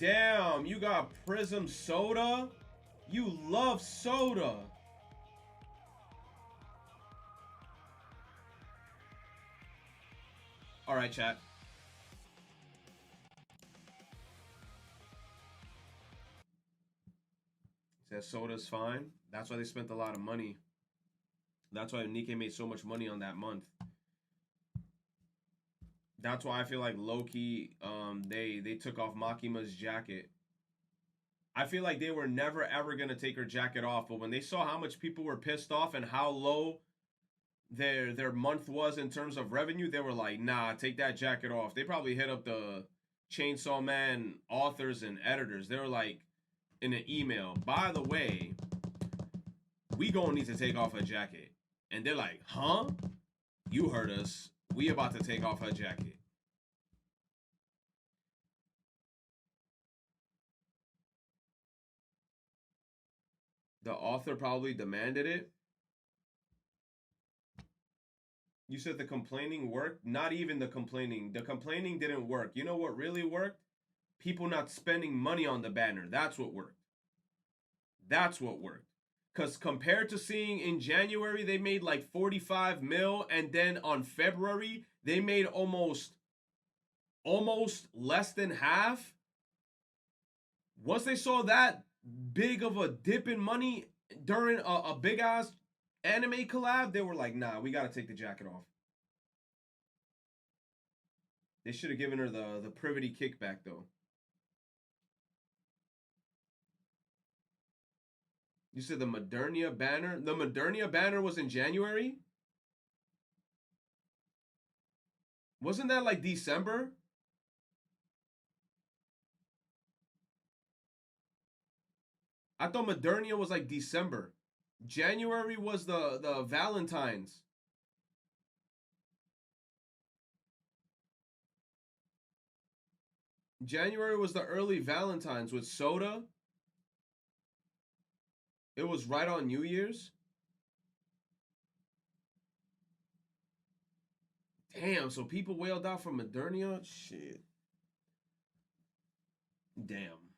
Damn, you got Prism Soda? You love soda. All right, chat. Says soda's fine. That's why they spent a lot of money. That's why Nikkei made so much money on that month. That's why I feel like Loki, they took off Makima's jacket. I feel like they were never ever gonna take her jacket off, but when they saw how much people were pissed off and how low their month was in terms of revenue, they were like, nah, take that jacket off. They probably hit up the Chainsaw Man authors and editors. They were like in an email, by the way, we gonna need to take off her jacket. And they're like, huh? You heard us. We about to take off her jacket. The author probably demanded it. You said the complaining worked? Not even the complaining. The complaining didn't work. You know what really worked? People not spending money on the banner. That's what worked. That's what worked. Because compared to seeing in January, they made like 45 mil. And then on February, they made almost less than half. Once they saw that big of a dip in money during a big ass anime collab, they were like, nah, we got to take the jacket off. They should have given her the privity kickback, though. You said the Modernia banner? The Modernia banner was in January? Wasn't that like December? I thought Modernia was like December. January was the Valentine's. January was the early Valentine's with soda. It was right on New Year's. Damn, so people wailed out for Modernia? Shit. Damn.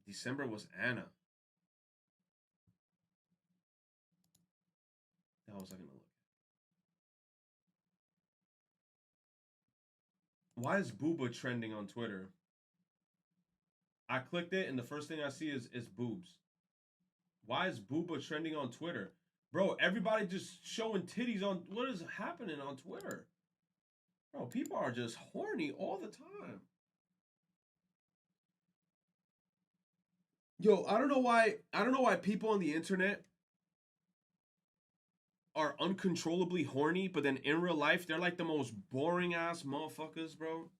December was Anna. That was I gonna look. Why is Booba trending on Twitter? I clicked it and the first thing I see is boobs. Why is Booba trending on Twitter? Bro, everybody just showing titties on what is happening on Twitter? Bro, people are just horny all the time. Yo, I don't know why people on the internet are uncontrollably horny, but then in real life they're like the most boring ass motherfuckers, bro.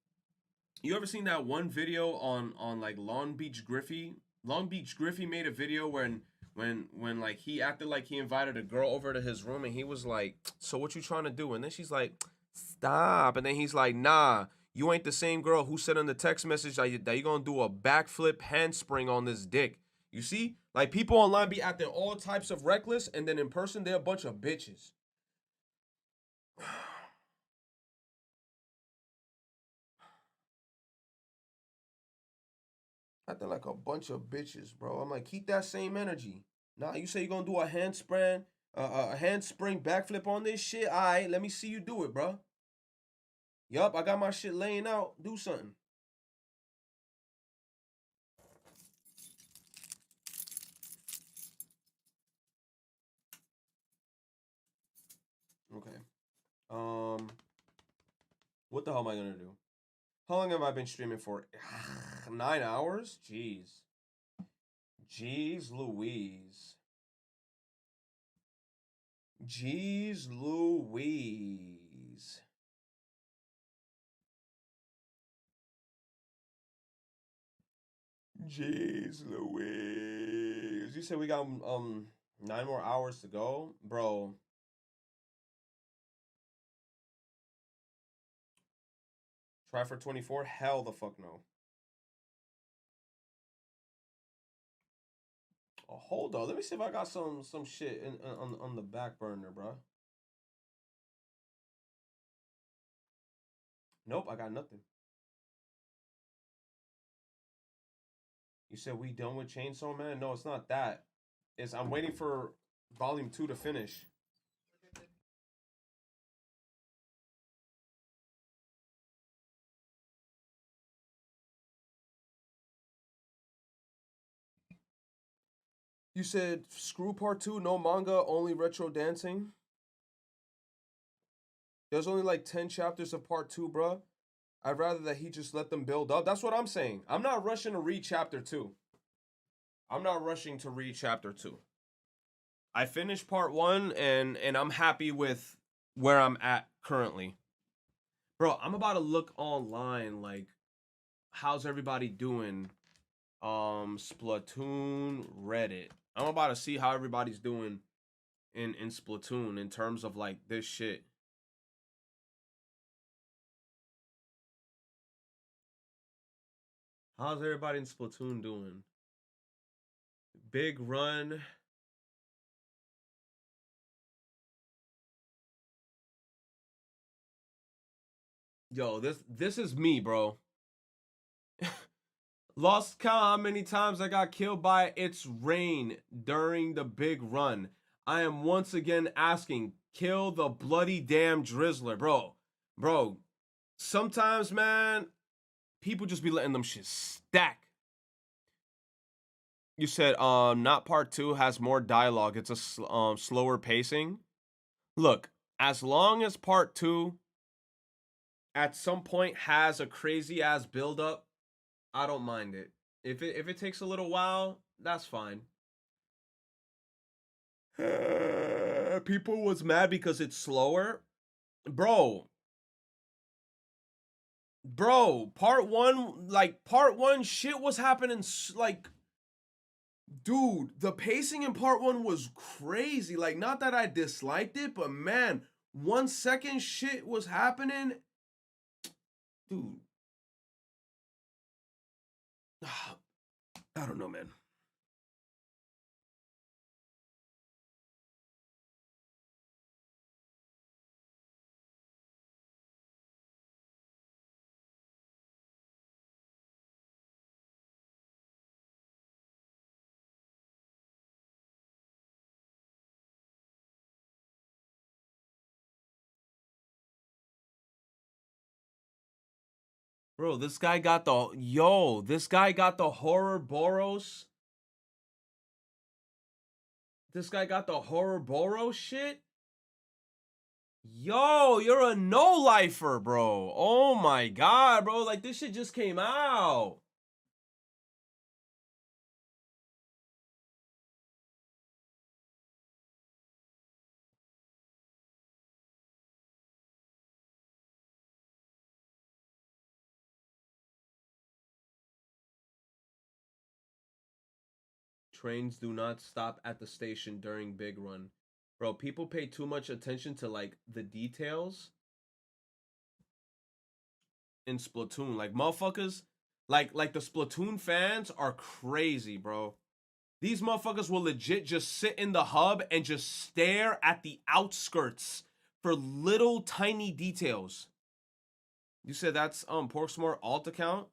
You ever seen that one video on like Long Beach Griffey? Long Beach Griffey made a video when like he acted like he invited a girl over to his room and he was like, "So what you trying to do?" And then she's like, "Stop." And then he's like, "Nah, you ain't the same girl who said in the text message that you gonna do a backflip handspring on this dick." You see? Like people online be acting all types of reckless and then in person they're a bunch of bitches. Acting like a bunch of bitches, bro. I'm like, keep that same energy. Nah, you say you're gonna do a handspring, a handspring backflip on this shit. All right, let me see you do it, bro. Yup, I got my shit laying out. Do something. Okay. What the hell am I gonna do? How long have I been streaming for? 9 hours? Jeez. Jeez Louise. Jeez Louise. Jeez Louise. You said we got 9 more hours to go? Bro. Try for 24? Hell the fuck no. Oh, hold on. Let me see if I got some shit on the back burner, bro. Nope, I got nothing. You said we done with Chainsaw Man? No, it's not that. It's I'm waiting for volume 2 to finish. You said screw part 2, no manga, only retro dancing. There's only like 10 chapters of part 2, bruh. I'd rather that he just let them build up. That's what I'm saying. I'm not rushing to read chapter 2. I'm not rushing to read chapter 2. I finished part 1 and I'm happy with where I'm at currently. Bro, I'm about to look online like how's everybody doing? Splatoon Reddit. I'm about to see how everybody's doing in Splatoon in terms of like this shit. How's everybody in Splatoon doing? Big run. Yo, this is me, bro. Lost count how many times I got killed by It's Rain during the big run. I am once again asking, kill the bloody damn drizzler, bro. Bro, sometimes, man, people just be letting them shit stack. You said, not part 2 has more dialogue. It's a slower pacing. Look, as long as part 2 at some point has a crazy ass build up, I don't mind it. If it takes a little while, that's fine. People was mad because it's slower. Bro. Bro, part 1 shit was happening like dude, the pacing in part 1 was crazy. Like not that I disliked it, but man, 1 second shit was happening. Dude. I don't know, man. Bro, this guy got the horror Boros. This guy got the horror Boros shit. Yo, you're a no-lifer, bro. Oh my god, bro. Like this shit just came out. Trains do not stop at the station during big run. Bro, people pay too much attention to like the details in Splatoon. Like motherfuckers, like the Splatoon fans are crazy, bro. These motherfuckers will legit just sit in the hub and just stare at the outskirts for little tiny details. You said that's Porksmore alt account?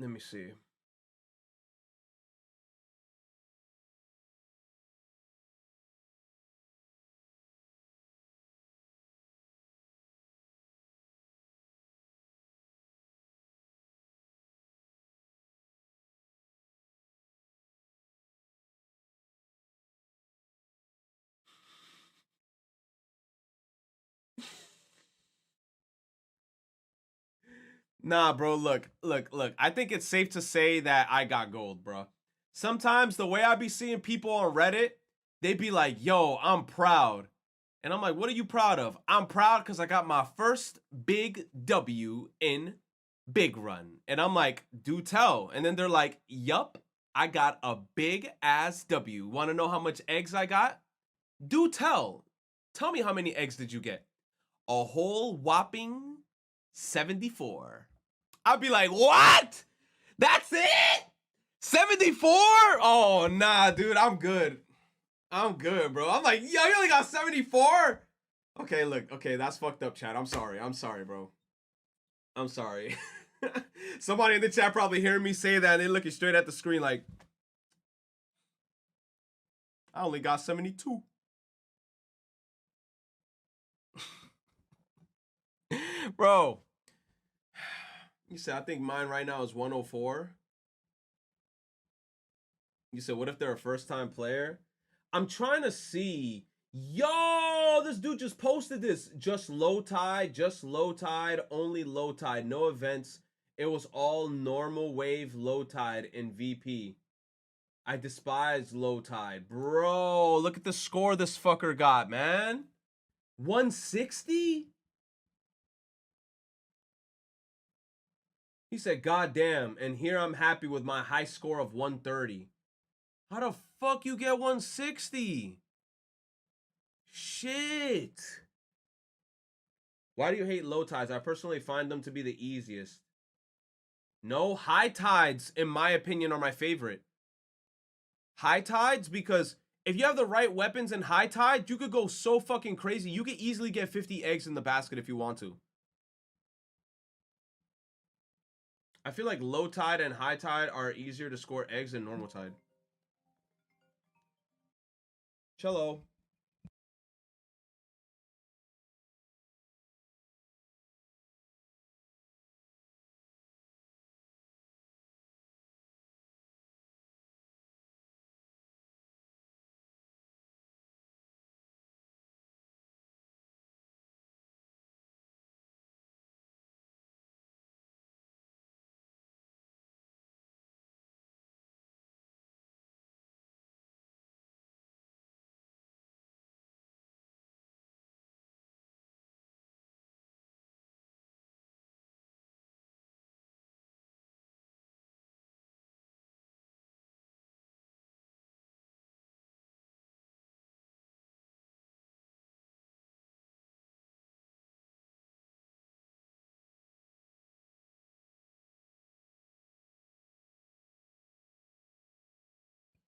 Let me see. Nah, bro, look. I think it's safe to say that I got gold, bro. Sometimes the way I be seeing people on Reddit, they be like, yo, I'm proud. And I'm like, what are you proud of? I'm proud because I got my first big W in Big Run. And I'm like, do tell. And then they're like, yup, I got a big ass W. Want to know how much eggs I got? Do tell. Tell me how many eggs did you get? A whole whopping 74. I'd be like, what? That's it? 74? Oh, nah, dude, I'm good. I'm good, bro. I'm like, yo, you only got 74? Okay, look. Okay, that's fucked up, chat. I'm sorry. I'm sorry, bro. I'm sorry. Somebody in the chat probably hearing me say that and they looking straight at the screen like, I only got 72. Bro, you said, I think mine right now is 104. You said, what if they're a first time player? I'm trying to see. Yo, this dude just posted this. Just low tide, only low tide, no events. It was all normal wave low tide in VP. I despise low tide. Bro, look at the score this fucker got, man. 160? He said, God damn, and here I'm happy with my high score of 130. How the fuck you get 160? Shit. Why do you hate low tides? I personally find them to be the easiest. No, high tides, in my opinion, are my favorite. High tides, because if you have the right weapons in high tide, you could go so fucking crazy. You could easily get 50 eggs in the basket if you want to. I feel like low tide and high tide are easier to score eggs than normal tide. Cello.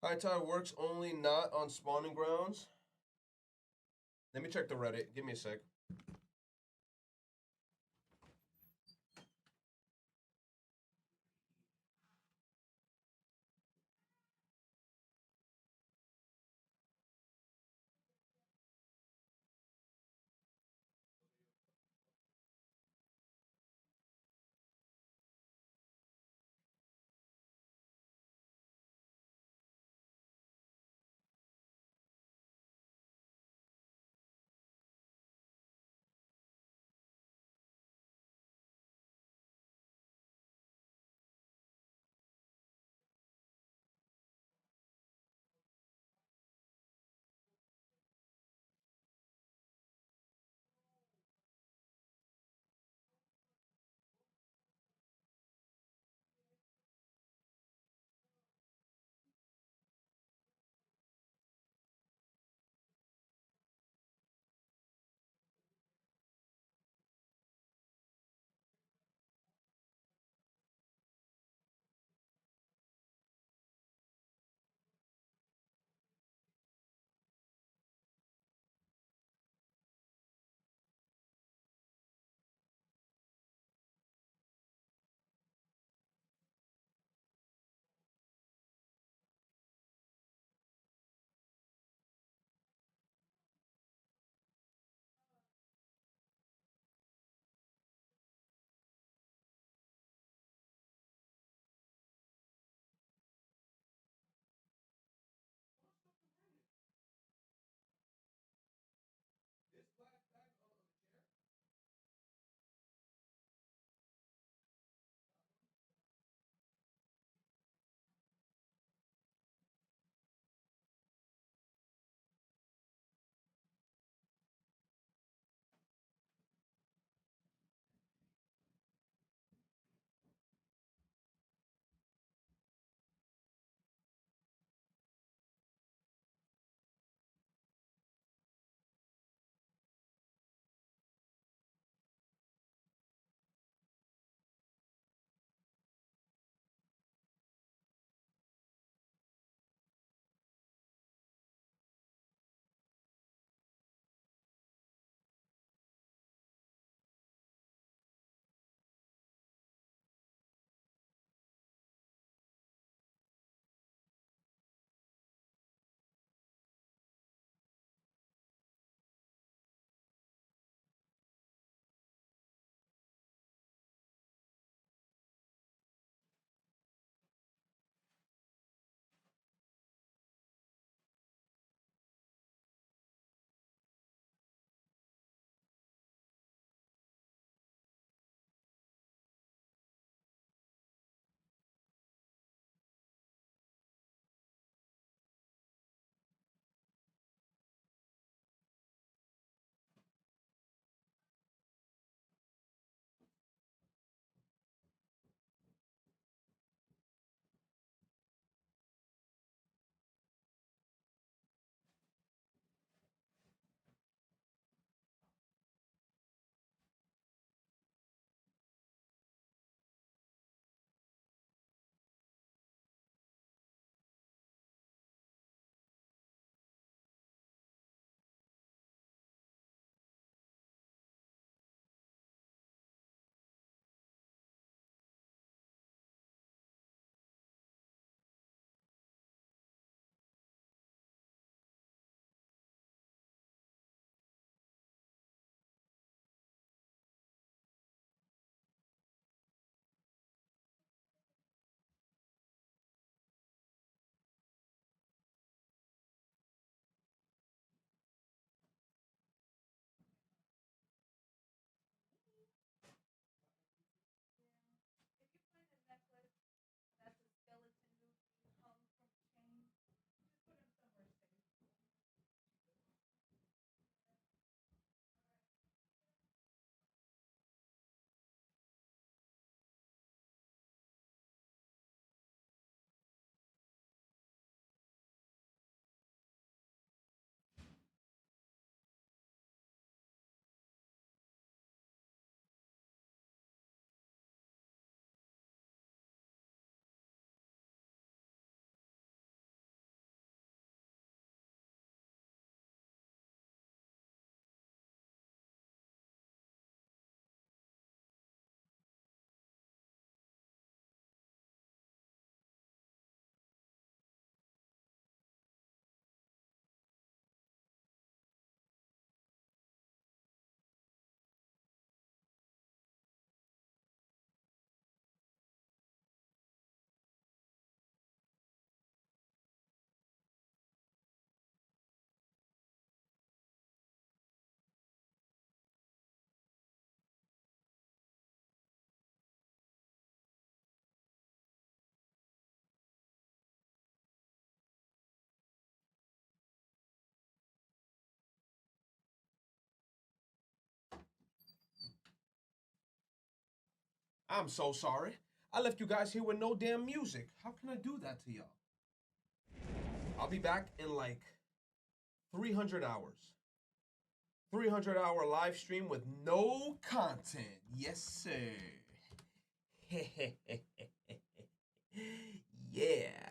High tide works only not on spawning grounds. Let me check the Reddit. Give me a sec. I'm so sorry. I left you guys here with no damn music. How can I do that to y'all? I'll be back in like 300 hours. 300-hour live stream with no content. Yes, sir. Yeah.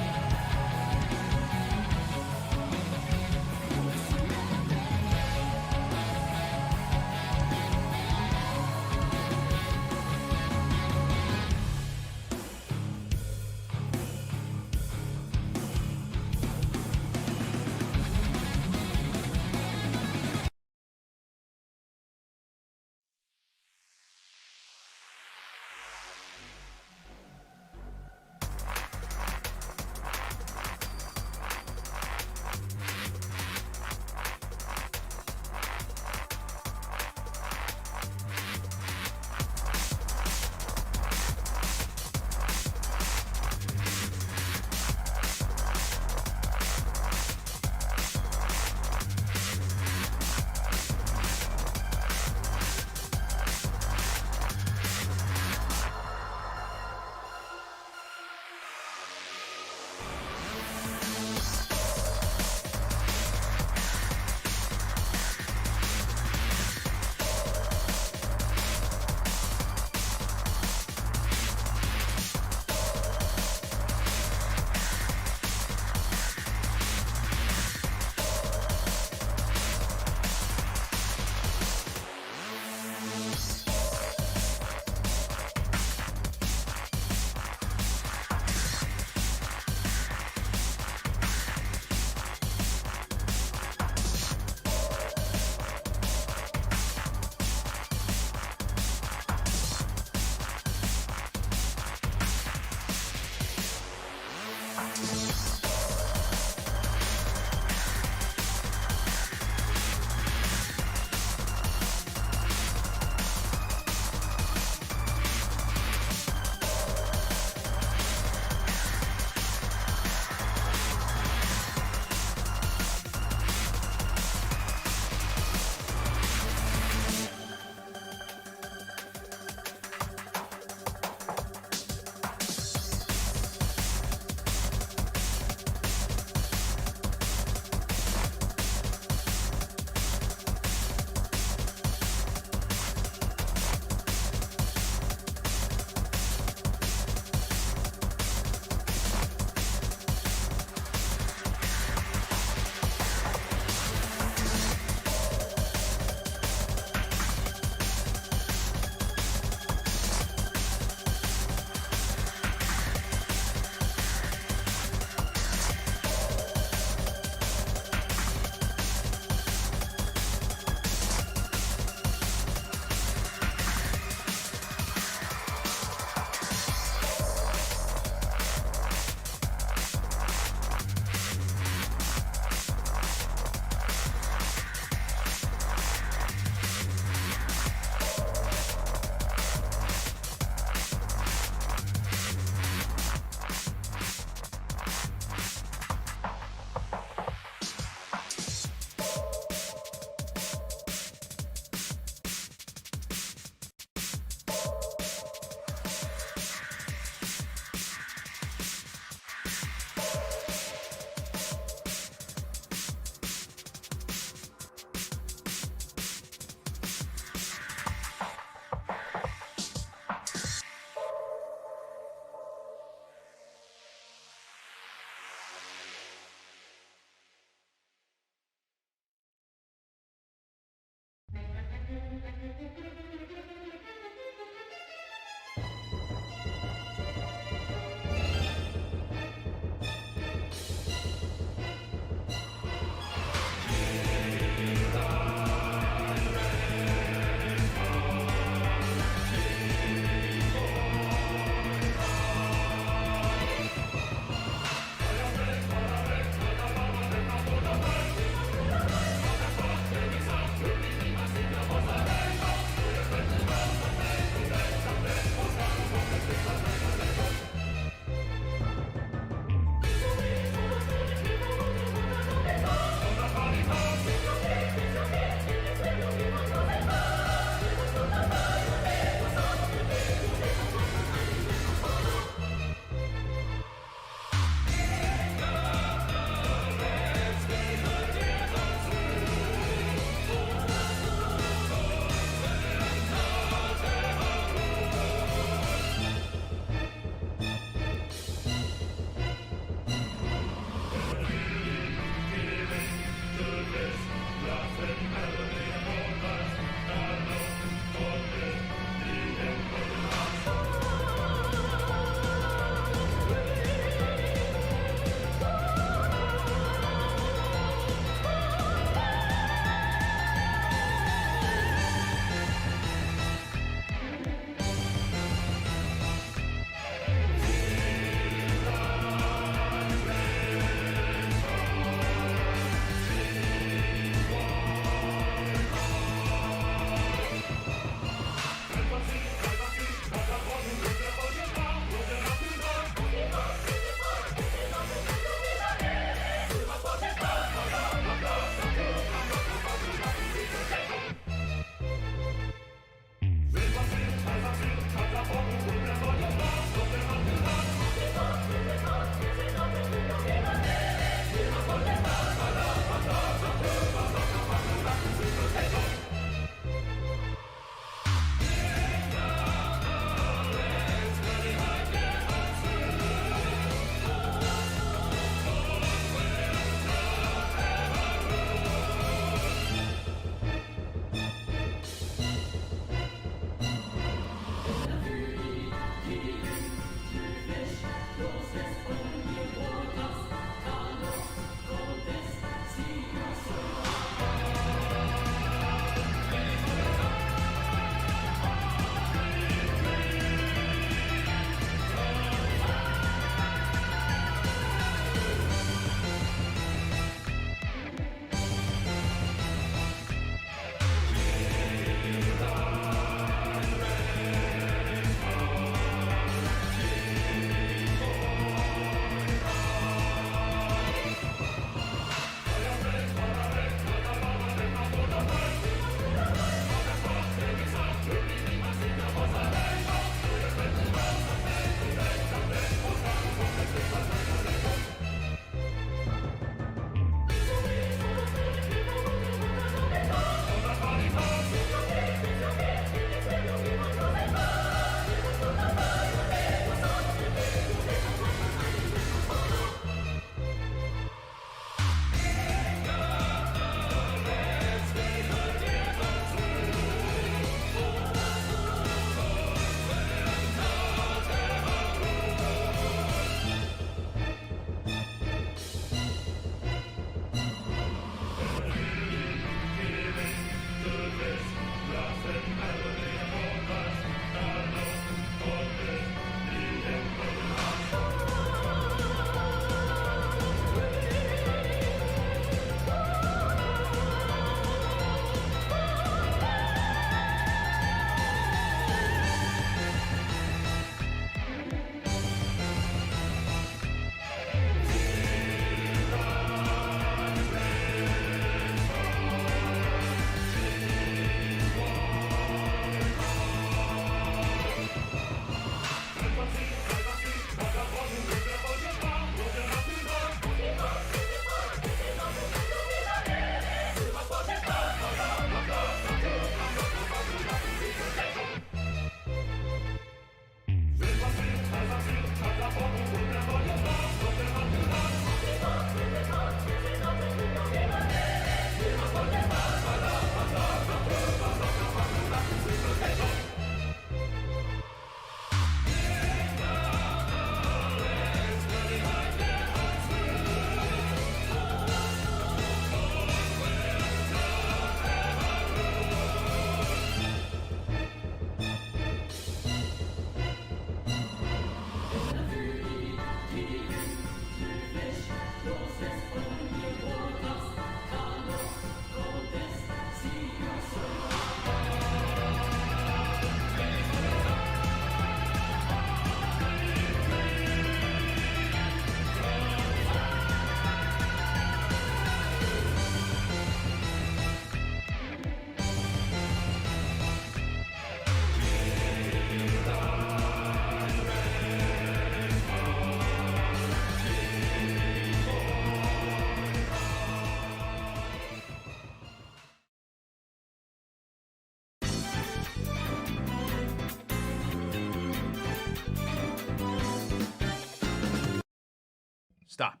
Stop.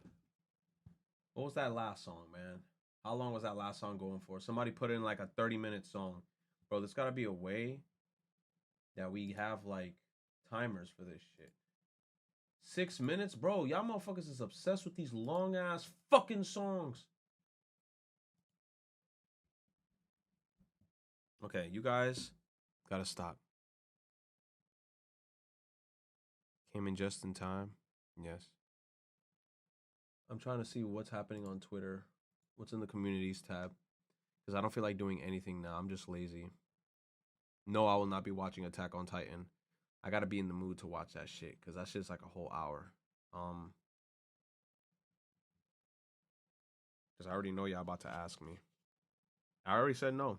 What was that last song, man? How long was that last song going for? Somebody put in like a 30-minute song. Bro, there's got to be a way that we have like timers for this shit. 6 minutes? Bro, y'all motherfuckers is obsessed with these long-ass fucking songs. Okay, you guys gotta stop. Came in just in time. Yes. I'm trying to see what's happening on Twitter. What's in the communities tab. Because I don't feel like doing anything now. I'm just lazy. No, I will not be watching Attack on Titan. I gotta be in the mood to watch that shit. Because that shit's like a whole hour. Because I already know y'all about to ask me. I already said no.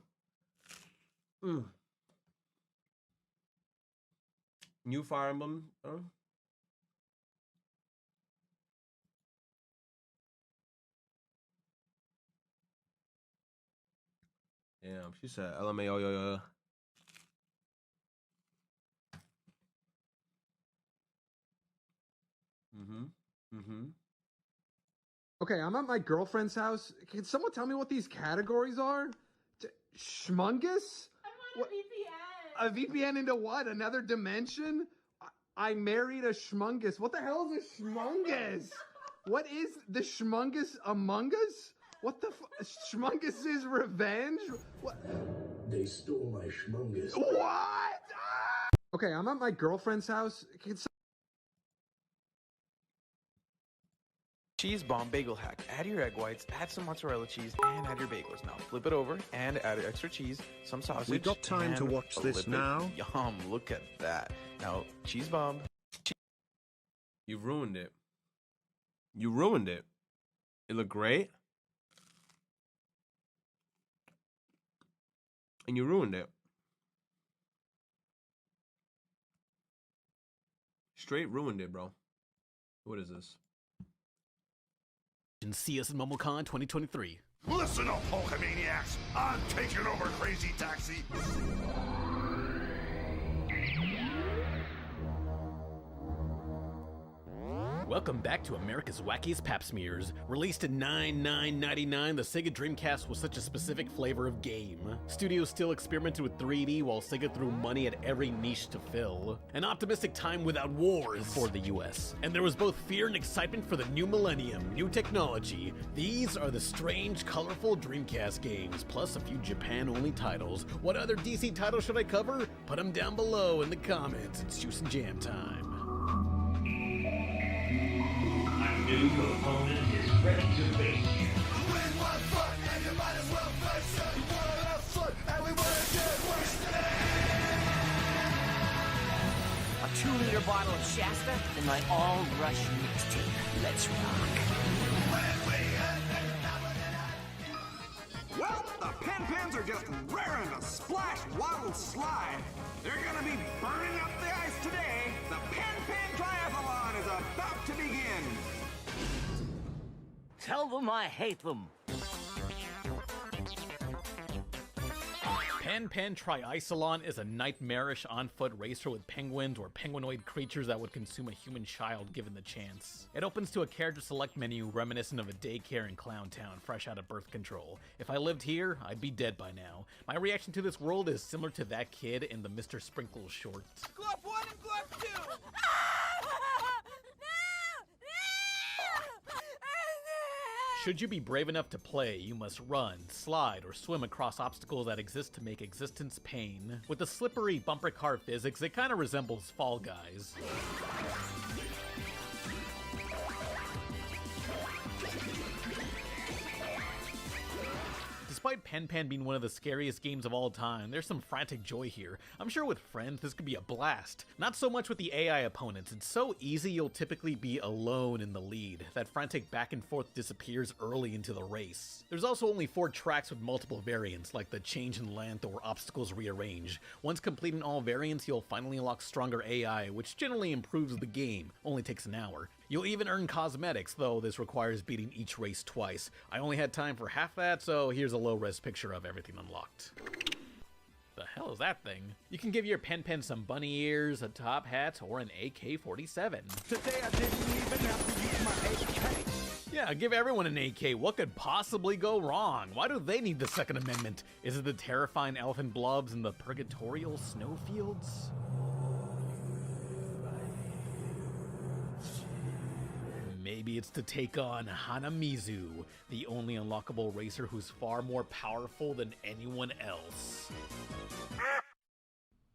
New Fire Emblem. Damn, she said LMAO. Okay, I'm at my girlfriend's house. Can someone tell me what these categories are? Schmungus? I want a VPN. A VPN into what? Another dimension? I married a schmungus. What the hell is a schmungus? What is the schmungus among us? What the Schmungus' revenge? What? They stole my schmungus. What? Ah! Okay, I'm at my girlfriend's house. Cheese bomb bagel hack. Add your egg whites, add some mozzarella cheese, and add your bagels. Now flip it over and add extra cheese, some sausage. We got time to watch this now. Yum, look at that. Now, cheese bomb. You ruined it. You ruined it. It looked great. And you ruined it. Straight ruined it, bro. What is this? And see us at MomoCon 2023. Listen up, Hulkamaniacs! I'm taking over Crazy Taxi! Welcome back to America's Wackiest Pap Smears. Released in $9,999, the Sega Dreamcast was such a specific flavor of game. Studios still experimented with 3D while Sega threw money at every niche to fill. An optimistic time without wars for the US. And there was both fear and excitement for the new millennium, new technology. These are the strange, colorful Dreamcast games, plus a few Japan-only titles. What other DC titles should I cover? Put them down below in the comments. It's Juice and Jam time. New opponent is ready to face you. Win one fight, and you might as well face it. We wanna have fun, and we wanna get wasted. A 2-liter bottle of Shasta and my all-rush mixtape. Let's rock. Well, the Pen-Pens are just raring to splash, waddle, slide. They're gonna be burning up the ice today. The Pen-Pen Triathlon is about to begin. Tell them I hate them. Pen Triathlon is a nightmarish on-foot racer with penguins or penguinoid creatures that would consume a human child given the chance. It opens to a character select menu reminiscent of a daycare in Clown Town fresh out of birth control. If I lived here, I'd be dead by now. My reaction to this world is similar to that kid in the Mr. Sprinkles short. Glove 1 and Glove 2! Should you be brave enough to play, you must run, slide, or swim across obstacles that exist to make existence pain. With the slippery bumper car physics, it kinda resembles Fall Guys. Despite Pen being one of the scariest games of all time, there's some frantic joy here. I'm sure with friends this could be a blast. Not so much with the AI opponents, it's so easy you'll typically be alone in the lead. That frantic back and forth disappears early into the race. There's also only 4 tracks with multiple variants, like the change in length or obstacles rearrange. Once completing all variants, you'll finally unlock stronger AI, which generally improves the game, only takes an hour. You'll even earn cosmetics, though this requires beating each race twice. I only had time for half that, so here's a low-res picture of everything unlocked. The hell is that thing? You can give your Pen some bunny ears, a top hat, or an AK-47. Today I didn't even have to use my AK. Yeah, give everyone an AK. What could possibly go wrong? Why do they need the Second Amendment? Is it the terrifying elephant blobs in the purgatorial snowfields? Maybe it's to take on Hanamizu, the only unlockable racer who's far more powerful than anyone else.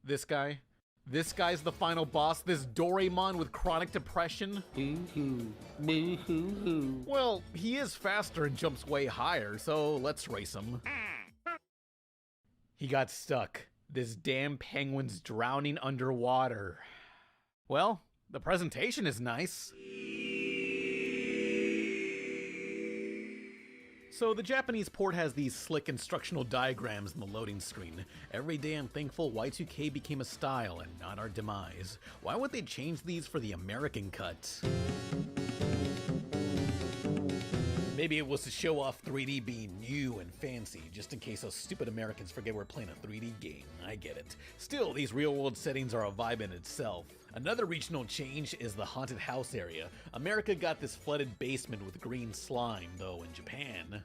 This guy? This guy's the final boss, this Doraemon with chronic depression? Well, he is faster and jumps way higher, so let's race him. He got stuck. This damn penguin's drowning underwater. Well, the presentation is nice. So the Japanese port has these slick instructional diagrams in the loading screen. Every day I'm thankful Y2K became a style and not our demise. Why would they change these for the American cut? Maybe it was to show off 3D being new and fancy, just in case those stupid Americans forget we're playing a 3D game. I get it. Still, these real-world settings are a vibe in itself. Another regional change is the haunted house area. America got this flooded basement with green slime, though in Japan...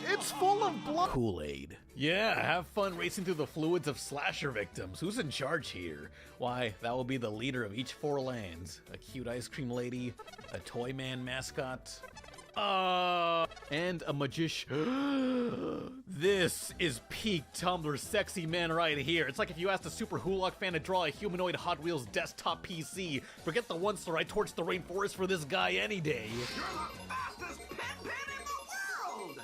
it's full of blood! Kool-Aid. Yeah, have fun racing through the fluids of slasher victims. Who's in charge here? Why, that will be the leader of each 4 lands. A cute ice cream lady, a toy man mascot, and a magician. This is peak Tumblr sexy man right here. It's like if you asked a Super Hulock fan to draw a humanoid Hot Wheels desktop PC. Forget the one star, I torched the rainforest for this guy any day. You're the fastest pen in the world!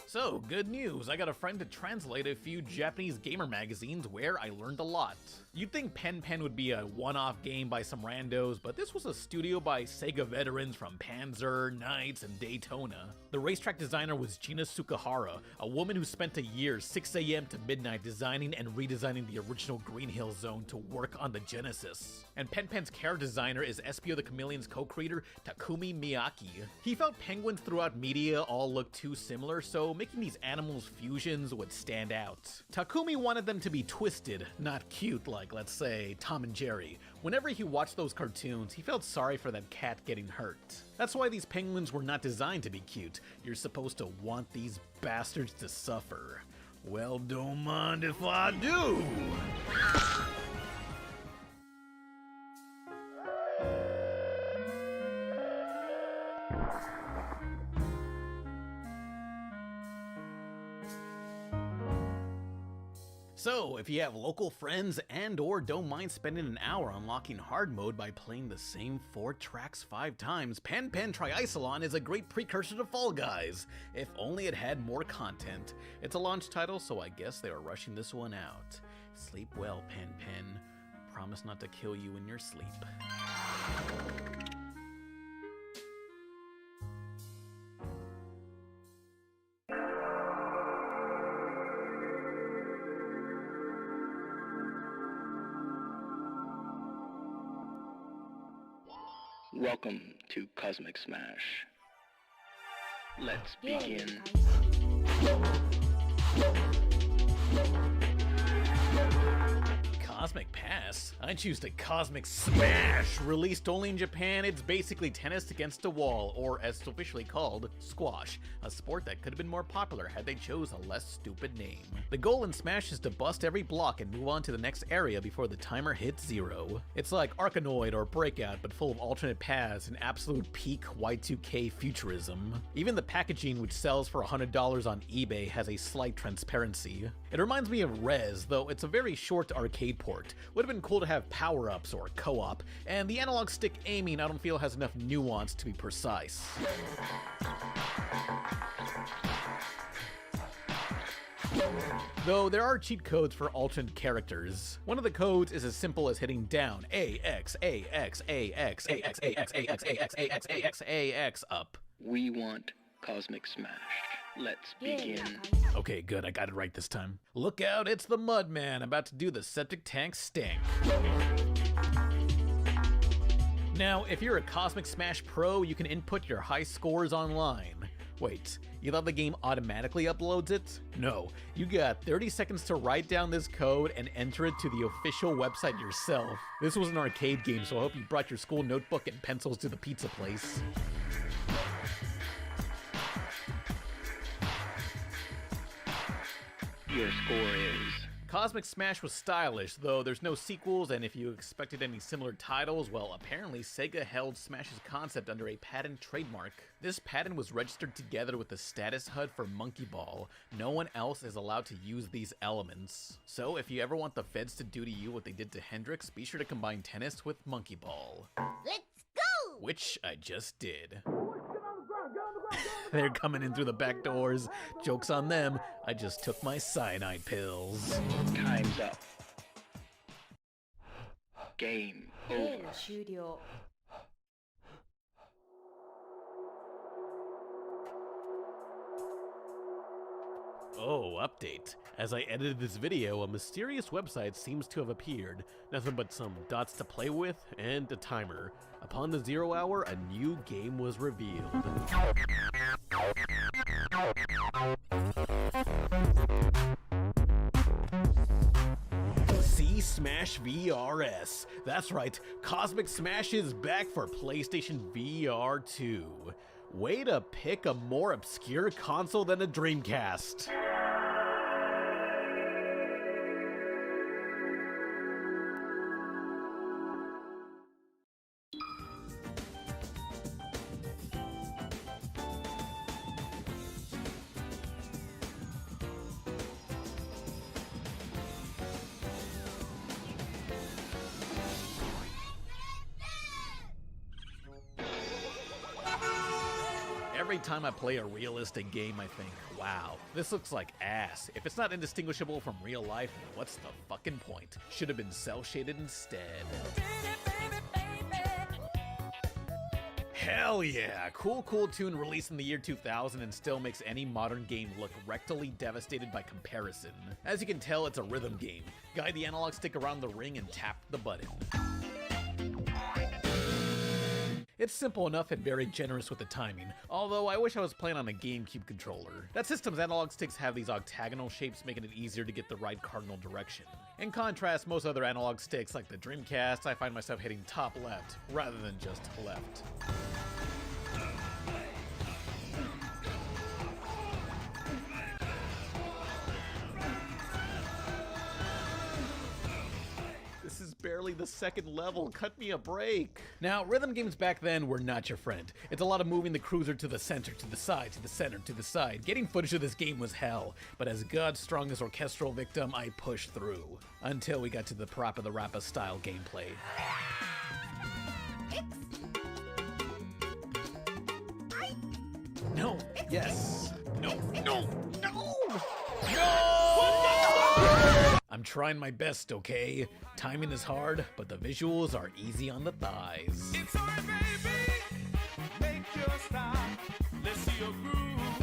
So, good news, I got a friend to translate a few Japanese gamer magazines where I learned a lot. You'd think Pen Pen would be a one-off game by some randos, but this was a studio by Sega veterans from Panzer, Knights, and Daytona. The racetrack designer was Gina Sukahara, a woman who spent a year 6 a.m. to midnight designing and redesigning the original Green Hill Zone to work on the Genesis. And Pen Pen's character designer is Espio the Chameleon's co-creator Takumi Miyake. He felt penguins throughout media all looked too similar, so making these animals fusions would stand out. Takumi wanted them to be twisted, not cute like, let's say, Tom and Jerry. Whenever he watched those cartoons, he felt sorry for that cat getting hurt. That's why these penguins were not designed to be cute. You're supposed to want these bastards to suffer. Well, don't mind if I do! So, if you have local friends and or don't mind spending an hour unlocking hard mode by playing the same 4 tracks 5 times, Pen Pen Triathlon is a great precursor to Fall Guys. If only it had more content. It's a launch title, so I guess they are rushing this one out. Sleep well, Pen Pen. Promise not to kill you in your sleep. Welcome to Cosmic Smash. Let's begin. Cosmic Pass? I choose to Cosmic Smash! Released only in Japan, it's basically tennis against a wall, or as it's officially called, squash. A sport that could have been more popular had they chose a less stupid name. The goal in Smash is to bust every block and move on to the next area before the timer hits 0. It's like Arkanoid or Breakout, but full of alternate paths and absolute peak Y2K futurism. Even the packaging, which sells for $100 on eBay, has a slight transparency. It reminds me of Rez, though it's a very short arcade port. Would have been cool to have power-ups or co-op, and the analog stick aiming I don't feel has enough nuance to be precise. Though there are cheat codes for alternate characters. One of the codes is as simple as hitting down AX, AX, AX, AX, AX, AX, AX, AX, AX, AX, up. We want Cosmic Smash. Let's begin. Okay, good, I got it right this time. Look out, it's the Mudman, about to do the septic tank stank. Now, if you're a Cosmic Smash pro, you can input your high scores online. Wait, you thought the game automatically uploads it? No, you got 30 seconds to write down this code and enter it to the official website yourself. This was an arcade game, so I hope you brought your school notebook and pencils to the pizza place. Your score is... Cosmic Smash was stylish, though there's no sequels, and if you expected any similar titles, well, apparently Sega held Smash's concept under a patent trademark. This patent was registered together with the status HUD for Monkey Ball. No one else is allowed to use these elements. So if you ever want the feds to do to you what they did to Hendrix, be sure to combine tennis with Monkey Ball. Let's go! Which I just did. They're coming in through the back doors. Joke's on them. I just took my cyanide pills. Time's up. Game over. Oh, update. As I edited this video, a mysterious website seems to have appeared. Nothing but some dots to play with and a timer. Upon the 0 hour, a new game was revealed. See Smash VRS. That's right, Cosmic Smash is back for PlayStation VR 2. Way to pick a more obscure console than a Dreamcast. Every time I play a realistic game, I think, wow, this looks like ass. If it's not indistinguishable from real life, what's the fucking point? Should have been cel-shaded instead. Hell yeah! Cool Tune released in the year 2000 and still makes any modern game look rectally devastated by comparison. As you can tell, it's a rhythm game. Guide the analog stick around the ring and tap the button. It's simple enough and very generous with the timing, although I wish I was playing on a GameCube controller. That system's analog sticks have these octagonal shapes, making it easier to get the right cardinal direction. In contrast, most other analog sticks, like the Dreamcast, I find myself hitting top left, rather than just left. This is barely the second level, cut me a break. Now, rhythm games back then were not your friend. It's a lot of moving the cruiser to the center, to the side, to the center, to the side. Getting footage of this game was hell, but as God's strongest orchestral victim, I pushed through. Until we got to the Parappa the Rappa style gameplay. No, yes, no, no, no, no! I'm trying my best, okay? Timing is hard, but the visuals are easy on the thighs. It's alright, baby. Make your style. Let's see your groove.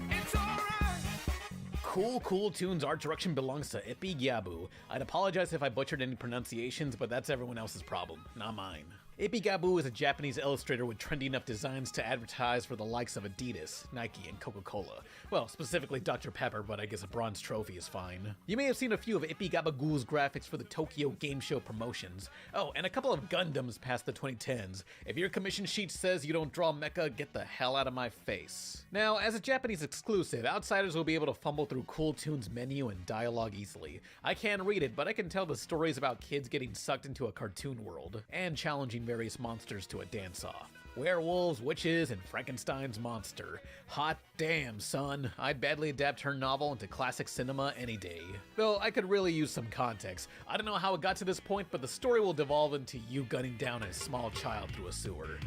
It's alright. Cool Tunes art direction belongs to Ippy Gyabu. I'd apologize if I butchered any pronunciations, but that's everyone else's problem, not mine. Ippy Gyabu is a Japanese illustrator with trendy enough designs to advertise for the likes of Adidas, Nike, and Coca-Cola. Well, specifically Dr. Pepper, but I guess a bronze trophy is fine. You may have seen a few of Ippy Gyabu's graphics for the Tokyo Game Show promotions. Oh, and a couple of Gundams past the 2010s. If your commission sheet says you don't draw mecha, get the hell out of my face. Now, as a Japanese exclusive, outsiders will be able to fumble through Cool Tunes menu and dialogue easily. I can't read it, but I can tell the stories about kids getting sucked into a cartoon world, and challenging various monsters to a dance-off. Werewolves, witches, and Frankenstein's monster. Hot damn, son. I'd badly adapt her novel into classic cinema any day. Though I could really use some context. I don't know how it got to this point, but the story will devolve into you gunning down a small child through a sewer.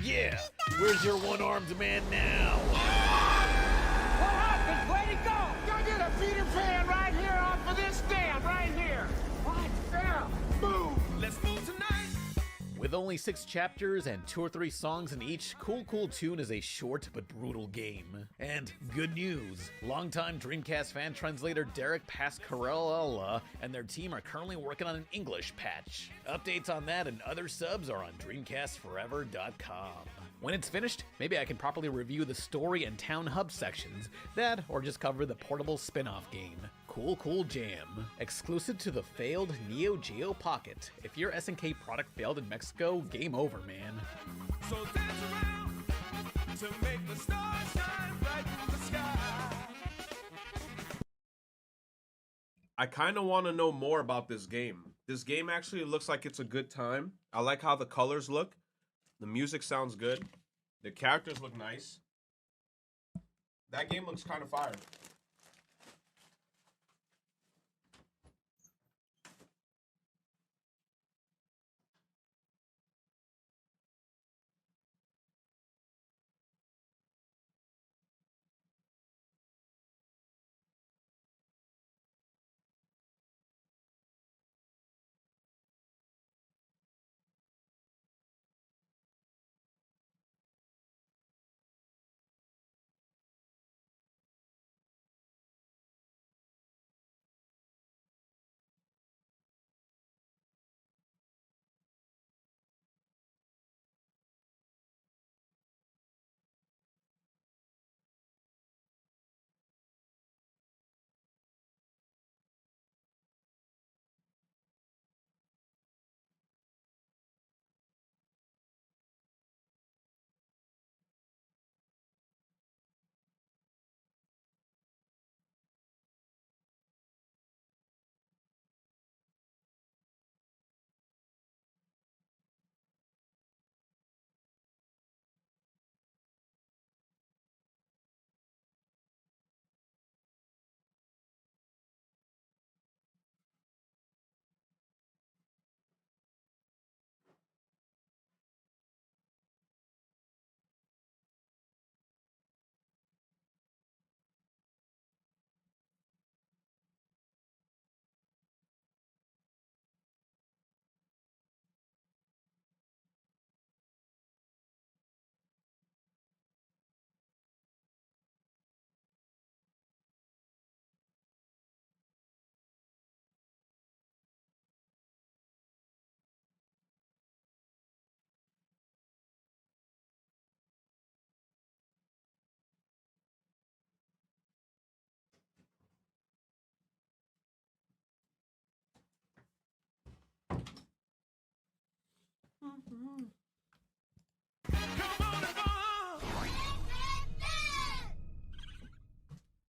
Yeah. Where's your one-armed man now? What happened? Where'd he go? Go get a Peter Pan right here off of this stand, right here. What? Yeah, move. Let's move tonight. With With only 6 chapters and 2 or 3 songs in each, Cool Cool Tune is a short but brutal game. And good news! Longtime Dreamcast fan translator Derek Pascarella and their team are currently working on an English patch. Updates on that and other subs are on DreamcastForever.com. When it's finished, maybe I can properly review the story and town hub sections, that or just cover the portable spin-off game, Cool Cool Jam, exclusive to the failed Neo Geo Pocket. If your SNK product failed in Mexico, game over, man. So dance around to make the stars shine bright in the sky. I kind of want to know more about this game. This game actually looks like it's a good time. I like how the colors look. The music sounds good. The characters look nice. That game looks kind of fire.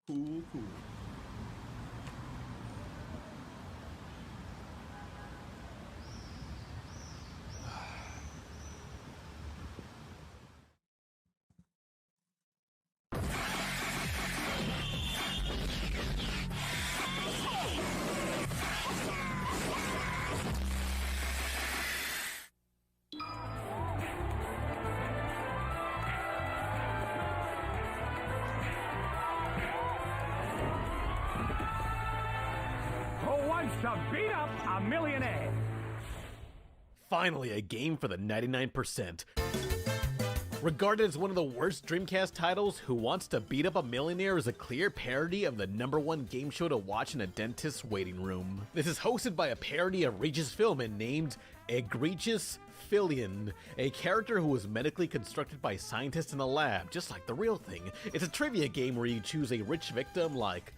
Cool, cool. To beat up a millionaire. Finally, a game for the 99%. Regarded as one of the worst Dreamcast titles, Who Wants to Beat Up a Millionaire is a clear parody of the #1 game show to watch in a dentist's waiting room. This is hosted by a parody of Regis Philbin named Egregious Fillion, a character who was medically constructed by scientists in a lab, just like the real thing. It's a trivia game where you choose a rich victim like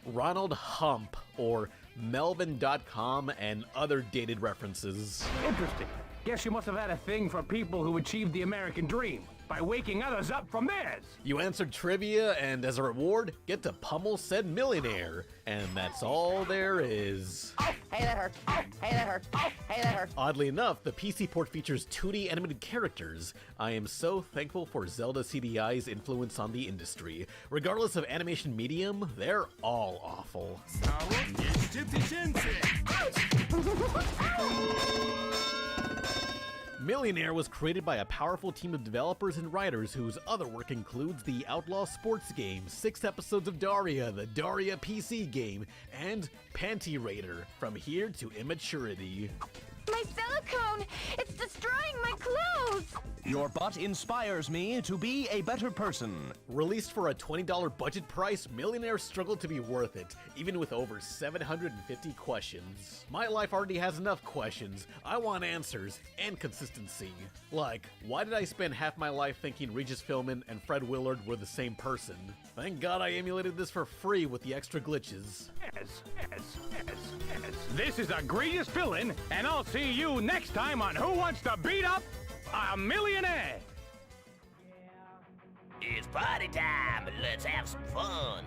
Ronald Hump or Melvin.com and other dated references. Interesting. Guess you must have had a thing for people who achieved the American dream by waking others up from theirs. You answered trivia, and as a reward, get to pummel said millionaire. And that's all there is. Oh, hey, that hurts. Oh, hey, that hurts. Oh, hey, that hurts. Oddly enough, the PC port features 2D animated characters. I am so thankful for Zelda CDI's influence on the industry. Regardless of animation medium, they're all awful. Millionaire was created by a powerful team of developers and writers whose other work includes the Outlaw Sports game, 6 episodes of Daria, the Daria PC game, and Panty Raider, From Here to Immaturity. My silicone! It's destroying my clothes! Your butt inspires me to be a better person. Released for a $20 budget price, Millionaires struggle to be worth it, even with over 750 questions. My life already has enough questions. I want answers and consistency. Like, why did I spend half my life thinking Regis Philbin and Fred Willard were the same person? Thank God I emulated this for free with the extra glitches. Yes. This is Egregious Villain, and I'll see you next time on Who Wants to Beat Up a Millionaire? It's party time. Let's have some fun.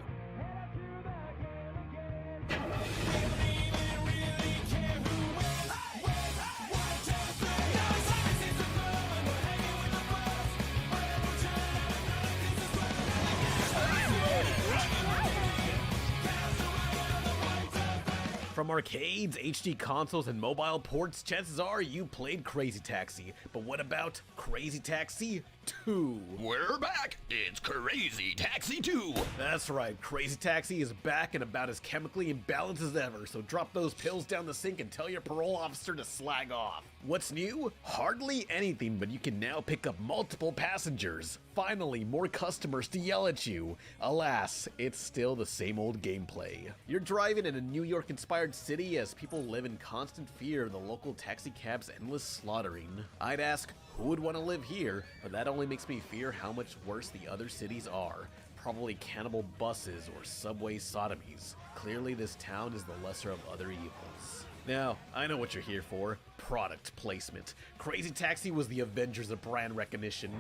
From arcades, HD consoles, and mobile ports, chances are you played Crazy Taxi. But what about Crazy Taxi 2? We're back! It's Crazy Taxi 2! That's right, Crazy Taxi is back and about as chemically imbalanced as ever, so drop those pills down the sink and tell your parole officer to slag off. What's new? Hardly anything, but you can now pick up multiple passengers. Finally, more customers to yell at you. Alas, it's still the same old gameplay. You're driving in a New York-inspired city as people live in constant fear of the local taxi cab's endless slaughtering. I'd ask, who would want to live here? But that only makes me fear how much worse the other cities are. Probably cannibal buses or subway sodomies. Clearly this town is the lesser of other evils. Now, I know what you're here for. Product placement. Crazy Taxi was the Avengers of brand recognition.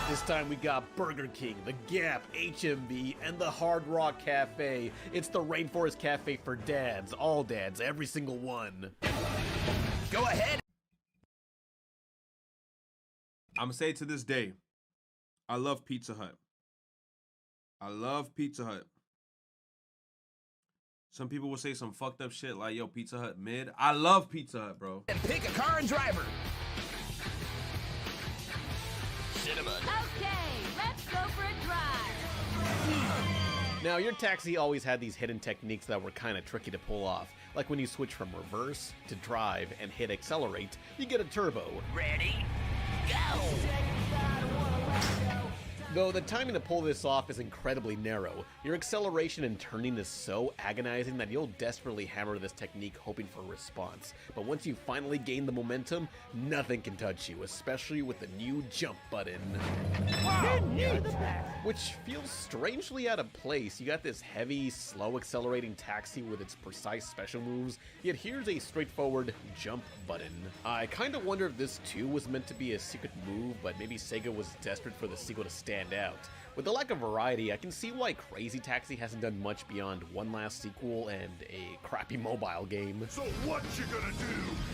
This time we got Burger King, The Gap, HMB, and the Hard Rock Cafe. It's the Rainforest Cafe for dads, all dads, every single one. Go ahead! I'm gonna say it to this day, I love Pizza Hut. I love Pizza Hut. Some people will say some fucked up shit like, yo, Pizza Hut mid. I love Pizza Hut, bro. And pick a car and driver. Cinnamon. Okay, let's go for a drive. Now, your taxi always had these hidden techniques that were kind of tricky to pull off. Like when you switch from reverse to drive and hit accelerate, you get a turbo. Ready? Go! Though the timing to pull this off is incredibly narrow. Your acceleration and turning is so agonizing that you'll desperately hammer this technique hoping for a response. But once you finally gain the momentum, nothing can touch you, especially with the new jump button. Wow! Which feels strangely out of place. You got this heavy, slow accelerating taxi with its precise special moves, yet here's a straightforward jump button. I kinda wonder if this too was meant to be a secret move, but maybe Sega was desperate for the sequel to stand out. With the lack of variety, I can see why Crazy Taxi hasn't done much beyond one last sequel and a crappy mobile game. So what you gonna do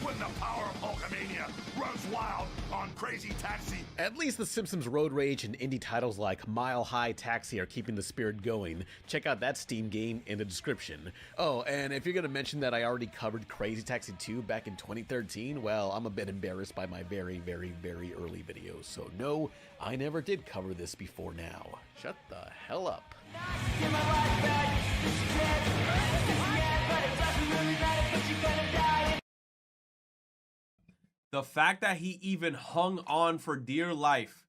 when the power of Hulkamania runs wild on Crazy Taxi? At least The Simpsons Road Rage and indie titles like Mile High Taxi are keeping the spirit going. Check out that Steam game in the description. Oh, and if you're gonna mention that I already covered Crazy Taxi 2 back in 2013, well, I'm a bit embarrassed by my very, very, very early videos. So no, I never did cover this before now. Shut the hell up. The fact that he even hung on for dear life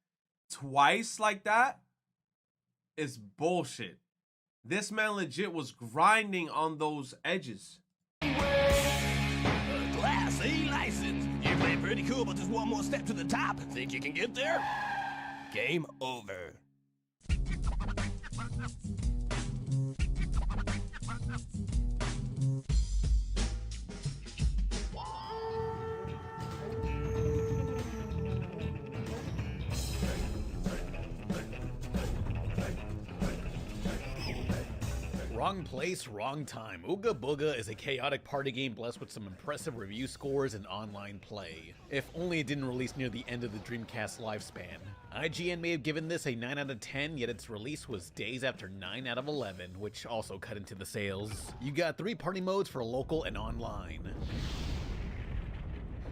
twice like that is bullshit. This man legit was grinding on those edges. Class A license. You play pretty cool, but just one more step to the top. Think you can get there? Game over. Wrong place, wrong time. Ooga Booga is a chaotic party game blessed with some impressive review scores and online play. If only it didn't release near the end of the Dreamcast lifespan. IGN may have given this a 9 out of 10, yet its release was days after 9 out of 11, which also cut into the sales. You got 3 party modes for local and online.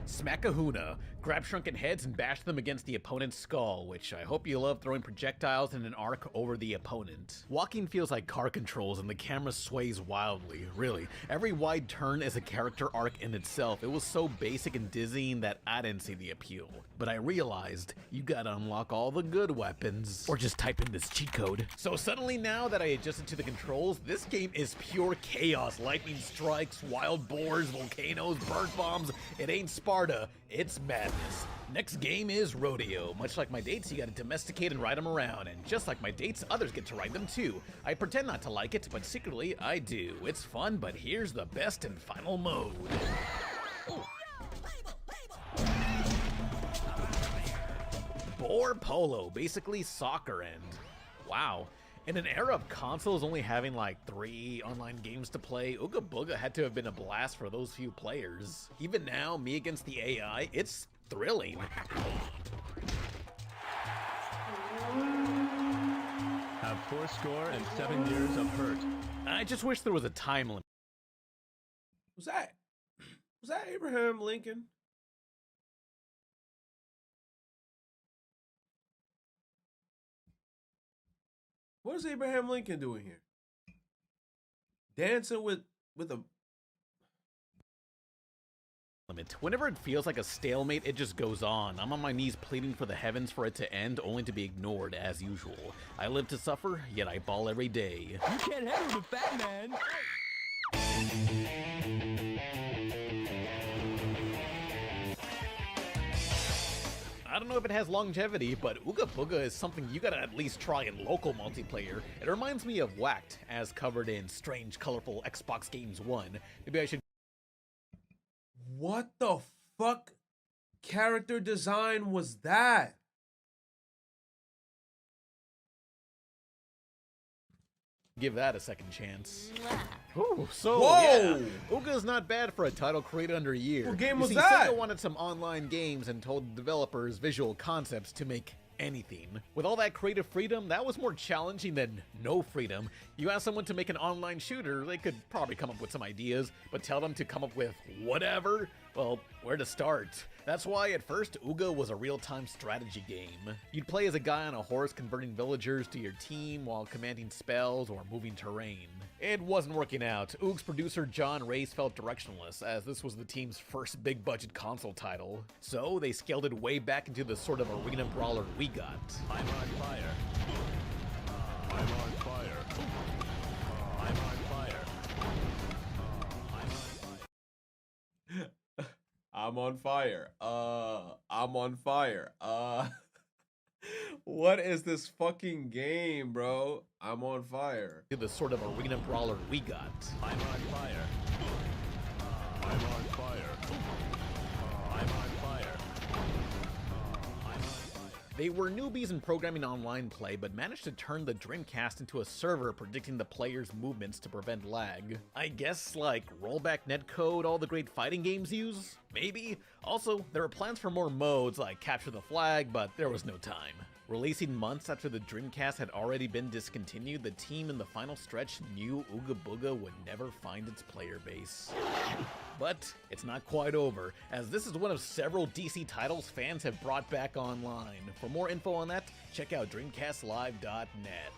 Smackahuna. Grab shrunken heads and bash them against the opponent's skull, which I hope you love throwing projectiles in an arc over the opponent. Walking feels like car controls and the camera sways wildly, really. Every wide turn is a character arc in itself. It was so basic and dizzying that I didn't see the appeal. But I realized you gotta unlock all the good weapons, or just type in this cheat code. So suddenly now that I adjusted to the controls, this game is pure chaos. Lightning strikes, wild boars, volcanoes, bird bombs. It ain't Sparta, it's madness. Next game is Rodeo. Much like my dates, you gotta domesticate and ride them around, and just like my dates, others get to ride them too. I pretend not to like it, but secretly I do. It's fun, but here's the best and final mode. Boar Polo, basically soccer end. Wow. In an era of consoles only having like 3 online games to play, Ooga Booga had to have been a blast for those few players. Even now, me against the AI, it's thrilling. Have 4 score and 7 years of hurt. I just wish there was a time limit. Was that Abraham Lincoln? What is Abraham Lincoln doing here? Dancing with a... Whenever it feels like a stalemate, it just goes on. I'm on my knees pleading for the heavens for it to end, only to be ignored as usual. I live to suffer, yet I ball every day. You can't handle the fat man. I don't know if it has longevity, but Ooga Booga is something you gotta at least try in local multiplayer. It reminds me of Whacked, as covered in Strange Colorful Xbox Games 1. Maybe I should... What the fuck character design was that? Give that a second chance. Ooh, so whoa! Yeah, Ooga's not bad for a title created under a year. What game you was see, that? Sega wanted some online games and told developers visual concepts to make anything. With all that creative freedom, that was more challenging than no freedom. You ask someone to make an online shooter, they could probably come up with some ideas, but tell them to come up with whatever? Well, where to start? That's why at first Ooga was a real-time strategy game. You'd play as a guy on a horse converting villagers to your team while commanding spells or moving terrain. It wasn't working out. Oog's producer John Race felt directionless, as this was the team's first big-budget console title. So they scaled it way back into the sort of arena brawler we got. I'm on fire. I'm on fire. I'm on fire. I'm on fire. I'm on fire. What is this fucking game, bro? I'm on fire. The sort of arena brawler we got. I'm on fire. I'm on fire. I'm on fire. They were newbies in programming online play, but managed to turn the Dreamcast into a server predicting the player's movements to prevent lag. I guess like rollback netcode all the great fighting games use? Maybe? Also, there were plans for more modes like capture the flag, but there was no time. Releasing months after the Dreamcast had already been discontinued, the team in the final stretch knew Ooga Booga would never find its player base. But it's not quite over, as this is one of several DC titles fans have brought back online. For more info on that, check out DreamcastLive.net.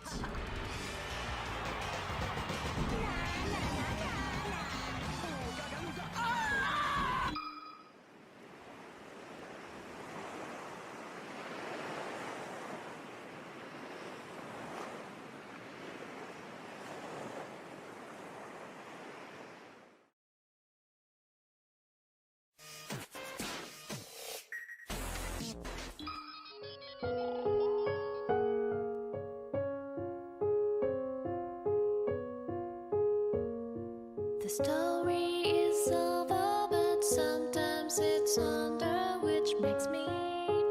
The story is over, but sometimes it's under, which makes me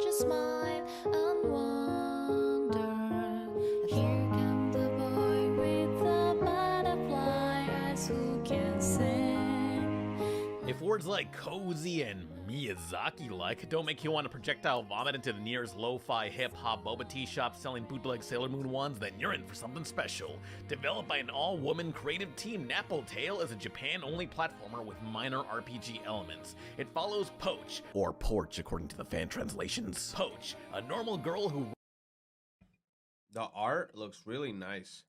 just smile and wonder. Here comes the boy with the butterfly eyes who can sing. If words like cozy and Miyazaki-like, don't make you want to projectile vomit into the nearest lo-fi hip-hop boba tea shop selling bootleg Sailor Moon ones, then you're in for something special. Developed by an all-woman creative team, Napple Tale is a Japan-only platformer with minor RPG elements. It follows Poach, or Porch according to the fan translations. Poach, a normal girl who... The art looks really nice.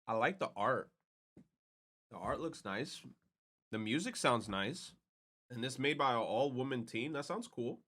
I like the art. The art looks nice. The music sounds nice. And this made by an all-woman team. That sounds cool.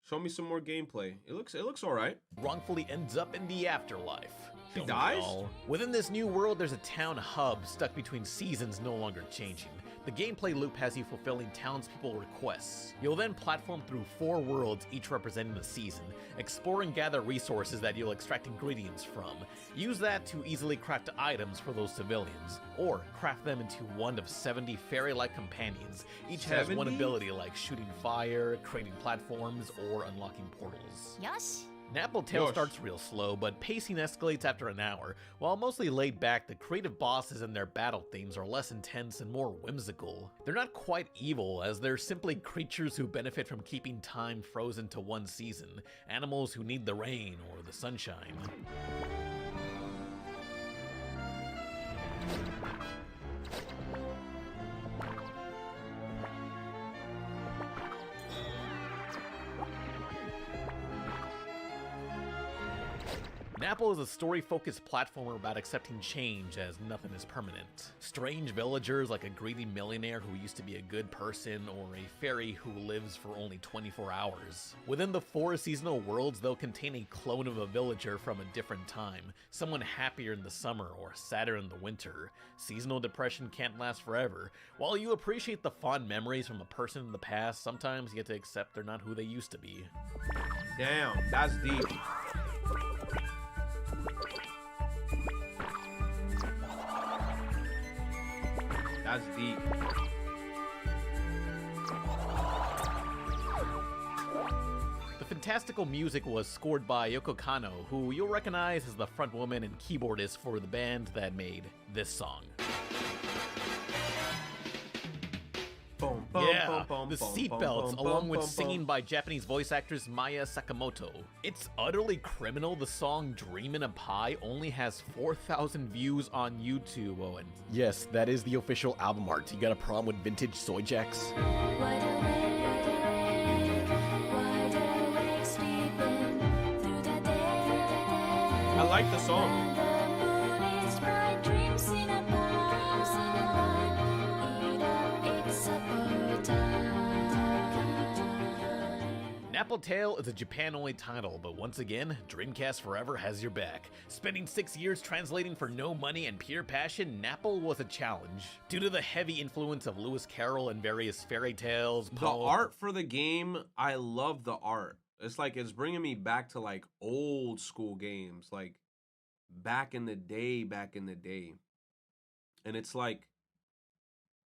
Show me some more gameplay. It looks all right. Wrongfully ends up in the afterlife. He dies? Within this new world, there's a town hub stuck between seasons no longer changing. The gameplay loop has you fulfilling townspeople requests. You'll then platform through 4 worlds, each representing a season. Explore and gather resources that you'll extract ingredients from. Use that to easily craft items for those civilians, or craft them into one of 70 fairy-like companions. Each has 70? one ability like shooting fire, creating platforms, or unlocking portals. Yosh. Napple Tale starts real slow, but pacing escalates after an hour. While mostly laid back, the creative bosses and their battle themes are less intense and more whimsical. They're not quite evil, as they're simply creatures who benefit from keeping time frozen to one season, animals who need the rain or the sunshine. Napple is a story-focused platformer about accepting change, as nothing is permanent. Strange villagers like a greedy millionaire who used to be a good person, or a fairy who lives for only 24 hours. Within the 4 seasonal worlds, they'll contain a clone of a villager from a different time, someone happier in the summer or sadder in the winter. Seasonal depression can't last forever. While you appreciate the fond memories from a person in the past, sometimes you get to accept they're not who they used to be. Damn, that's deep. That's deep. The fantastical music was scored by Yoko Kanno, who you'll recognize as the frontwoman and keyboardist for the band that made this song. Yeah, the seatbelts, along with singing by Japanese voice actress Maya Sakamoto. It's utterly criminal the song Dreamin' a Pie only has 4,000 views on YouTube, Owen. Yes, that is the official album art. You got a problem with vintage soy jacks? I like the song. Napple Tale is a Japan-only title, but once again, Dreamcast Forever has your back. Spending 6 years translating for no money and pure passion, Napple was a challenge. Due to the heavy influence of Lewis Carroll and various fairy tales, The art for the game, I love the art. It's like it's bringing me back to like old school games, like back in the day. And it's like,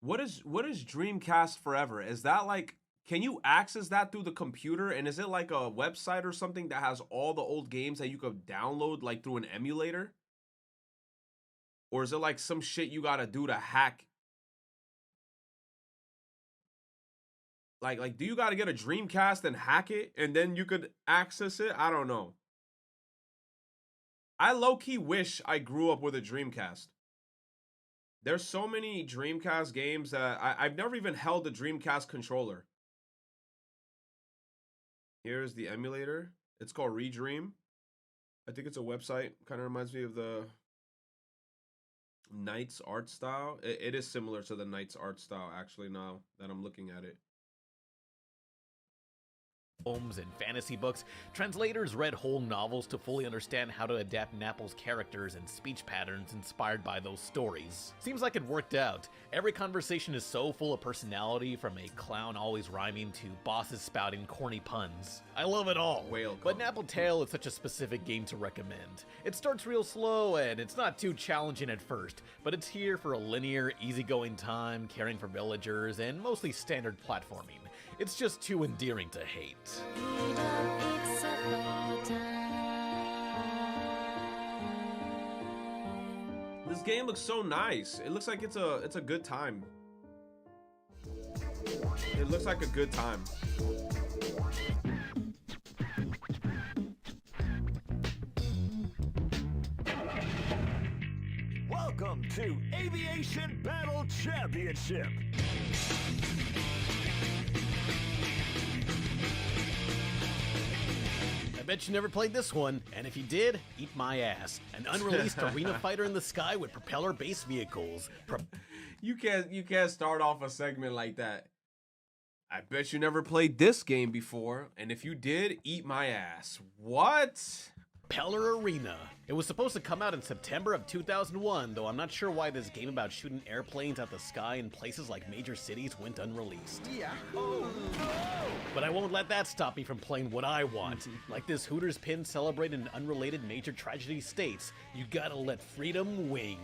what is Dreamcast Forever? Is that like, can you access that through the computer? And is it like a website or something that has all the old games that you could download like through an emulator? Or is it like some shit you gotta do to hack? Like do you gotta get a Dreamcast and hack it and then you could access it? I don't know. I low-key wish I grew up with a Dreamcast. There's so many Dreamcast games that I've never even held a Dreamcast controller. Here's the emulator. It's called Redream. I think it's a website. Kind of reminds me of the Knights art style. It is similar to the Knights art style, actually, now that I'm looking at it. Poems and fantasy books, translators read whole novels to fully understand how to adapt Napple's characters and speech patterns inspired by those stories. Seems like it worked out. Every conversation is so full of personality, from a clown always rhyming to bosses spouting corny puns. I love it all. But Napple Tale is such a specific game to recommend. It starts real slow and it's not too challenging at first, but it's here for a linear, easygoing time, caring for villagers, and mostly standard platforming. It's just too endearing to hate. This game looks so nice. It looks like it's a good time. It looks like a good time. Welcome to Aviation Battle Championship. I bet you never played this one, and if you did, eat my ass. An unreleased arena fighter in the sky with propeller-based vehicles. You can't start off a segment like that. I bet you never played this game before, and if you did, eat my ass. What? Propeller Arena. It was supposed to come out in September of 2001, though I'm not sure why this game about shooting airplanes at the sky in places like major cities went unreleased. Yeah. But I won't let that stop me from playing what I want. Like this Hooters pin celebrating an unrelated major tragedy states, you gotta let freedom wing.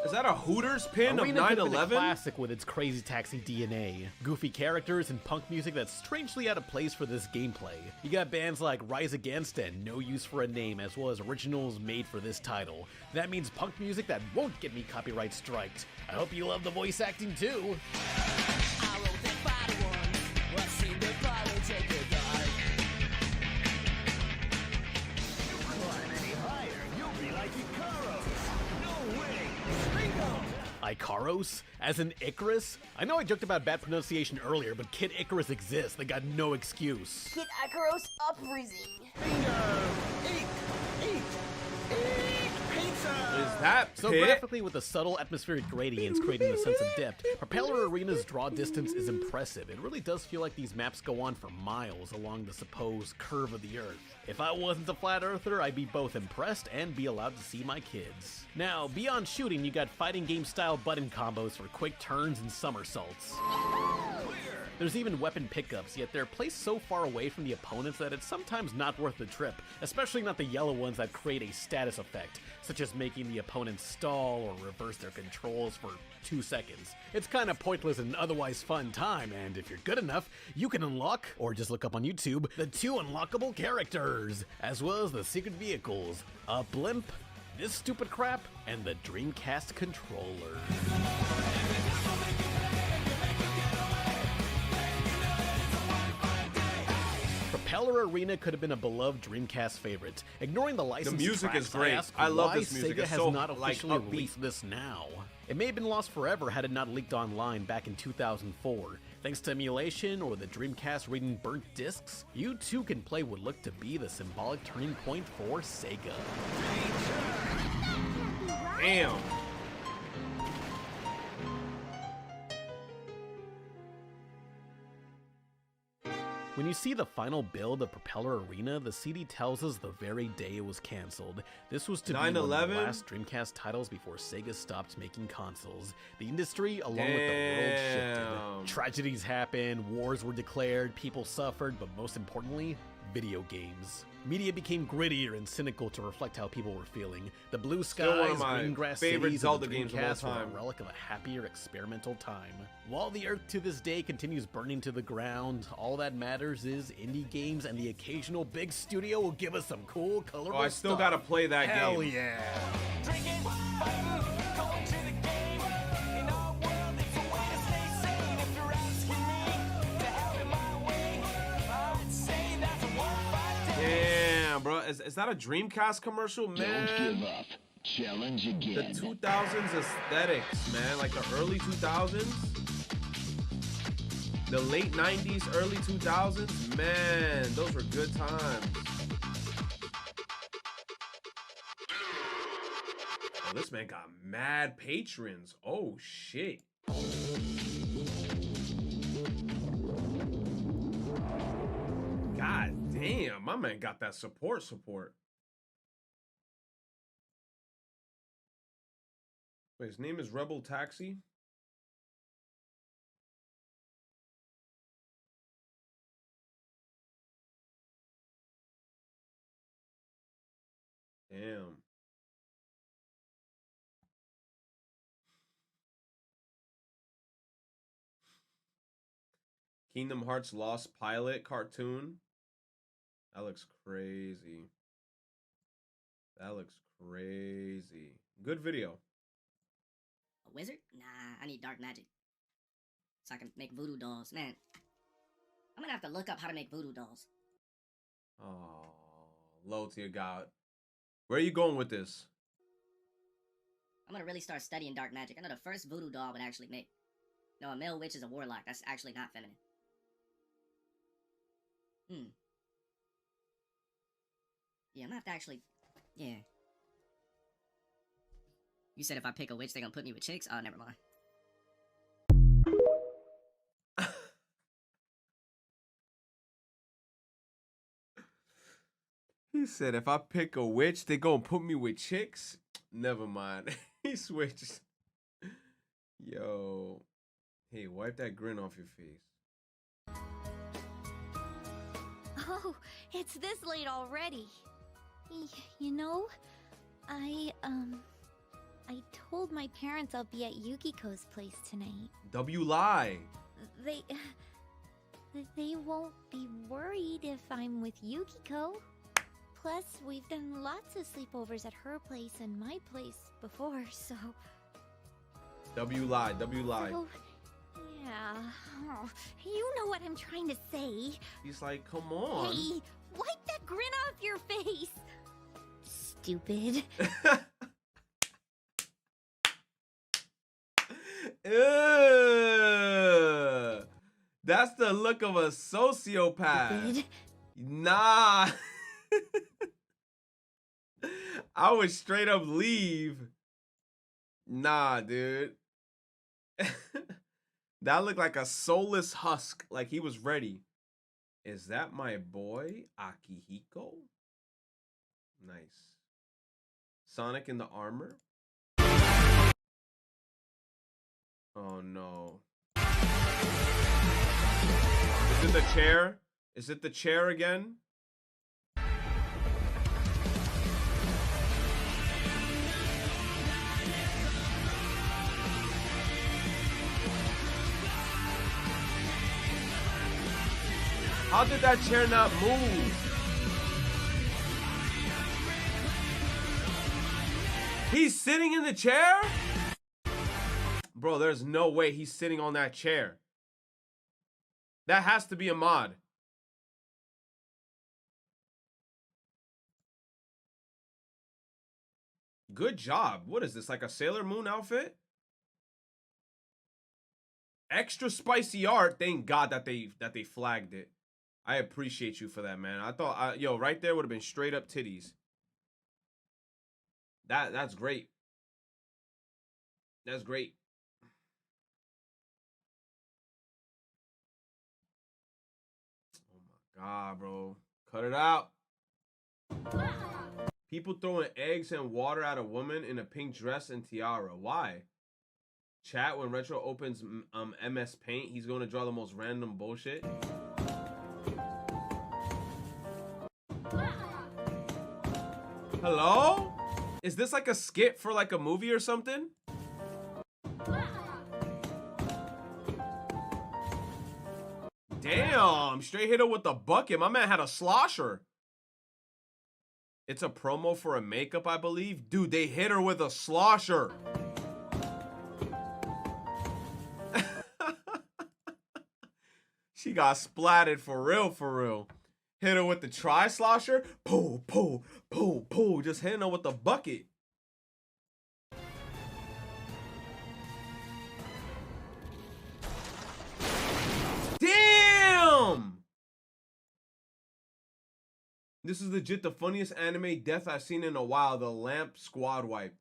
Is that a Hooters pin Arena of could have been a 9/11? classic with its crazy taxi DNA, goofy characters, and punk music that's strangely out of place for this gameplay. You got bands like Rise Against and No Use for a Name, as well as originals made for this title. That means punk music that won't get me copyright striked. I hope you love the voice acting too. Icaros? As in Icarus? I know I joked about bad pronunciation earlier, but Kid Icarus exists. They got no excuse. Kid Icaros uprising. Is that so pit? graphically, with the subtle atmospheric gradients creating a sense of depth, Propeller Arena's draw distance is impressive. It really does feel like these maps go on for miles along the supposed curve of the Earth. If I wasn't a flat earther, I'd be both impressed and be allowed to see my kids. Now, beyond shooting, you got fighting game style button combos for quick turns and somersaults. There's even weapon pickups, yet they're placed so far away from the opponents that it's sometimes not worth the trip, especially not the yellow ones that create a status effect, such as making the opponents stall or reverse their controls for 2 seconds. It's kind of pointless in an otherwise fun time, and if you're good enough, you can unlock, or just look up on YouTube, the 2 unlockable characters, as well as the secret vehicles, a blimp, this stupid crap, and the Dreamcast controller. Propeller Arena could have been a beloved Dreamcast favorite. Ignoring the license music tracks, is great. I ask I love why this music. Sega It's has so, not officially upbeat. released this now. It may have been lost forever had it not leaked online back in 2004. Thanks to emulation or the Dreamcast reading burnt discs, you too can play what looked to be the symbolic turning point for Sega. Damn. When you see the final build of Propeller Arena, the CD tells us the very day it was cancelled. This was to be one of the 9/11? last Dreamcast titles before Sega stopped making consoles. The industry, along with the world, shifted. Tragedies happened, wars were declared, people suffered, but most importantly, video games. Media became grittier and cynical to reflect how people were feeling. The blue Still one skies, of my green grass favorite cities, Zelda and the games of all Dreamcast were time. a relic of a happier experimental time. While the Earth to this day continues burning to the ground, all that matters is indie games and the occasional big studio will give us some cool, colorful Oh, I still stuff. gotta play that Hell game. yeah! Drinking, fighting, going to the game. In our world, it's a way to stay sane. If you're asking me to have it my way, I'd say that's a 1-5 day. Damn, bro. Is that a Dreamcast commercial, man? Don't give up. Challenge again. The 2000s aesthetics, man. Like the early 2000s. The late 90s, early 2000s. Man, those were good times. Oh, this man got mad patrons. Oh, shit. God damn, my man got that support. Wait, his name is Rebel Taxi? Damn. Kingdom Hearts Lost Pilot cartoon. That looks crazy. That looks crazy. Good video. A wizard? Nah, I need dark magic. so I can make voodoo dolls. Man, I'm gonna have to look up how to make voodoo dolls. Oh, low tier god. Where are you going with this? I'm gonna really start studying dark magic. I know the first voodoo doll I would actually make. No, a male witch is a warlock. That's actually not feminine. Yeah, I'm gonna have to actually... Yeah. You said if I pick a witch, they're gonna put me with chicks? Oh, never mind. He said, if I pick a witch, they gonna put me with chicks? Never mind. He switched. Yo. Hey, wipe that grin off your face. Oh, it's this late already. You know, I told my parents I'll be at Yukiko's place tonight. W lie. They won't be worried if I'm with Yukiko. Plus, we've done lots of sleepovers at her place and my place before, so... W lie, W lie. So, yeah. Oh, you know what I'm trying to say. He's like, come on. Hey, wipe that grin off your face. Stupid. Ew. That's the look of a sociopath. Stupid. Nah. I would straight up leave. Nah, dude. That looked like a soulless husk, like he was ready. Is that my boy, Akihiko? Nice. Sonic in the armor? Oh no. Is it the chair? Is it the chair again? How did that chair not move? He's sitting in the chair? Bro, there's no way he's sitting on that chair. That has to be a mod. Good job. What is this, like a Sailor Moon outfit? Extra spicy art. Thank God that they flagged it. I appreciate you for that, man. I thought, yo, right there would have been straight up titties. That's great. That's great. Oh my God, bro. Cut it out. People throwing eggs and water at a woman in a pink dress and tiara. Why? Chat, when Retro opens MS Paint, he's going to draw the most random bullshit. Hello? Is this like a skit for like a movie or something? Damn, straight hit her with the bucket. My man had a slosher. It's a promo for a makeup, I believe. Dude, they hit her with a slosher. She got splatted for real, for real. Hit her with the tri-slosher. Poo, poo, poo, poo. Just hitting her with the bucket. Damn! This is legit the funniest anime death I've seen in a while. The lamp squad wipe.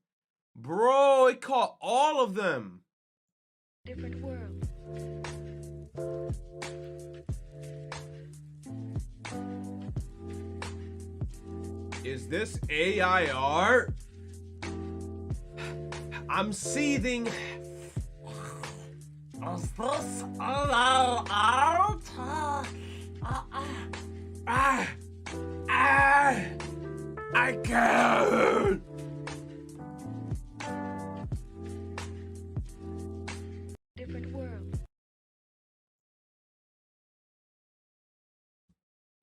Bro, it caught all of them. Different world. Is this AI art? I'm seething. Is this AI art? I can't. Different world.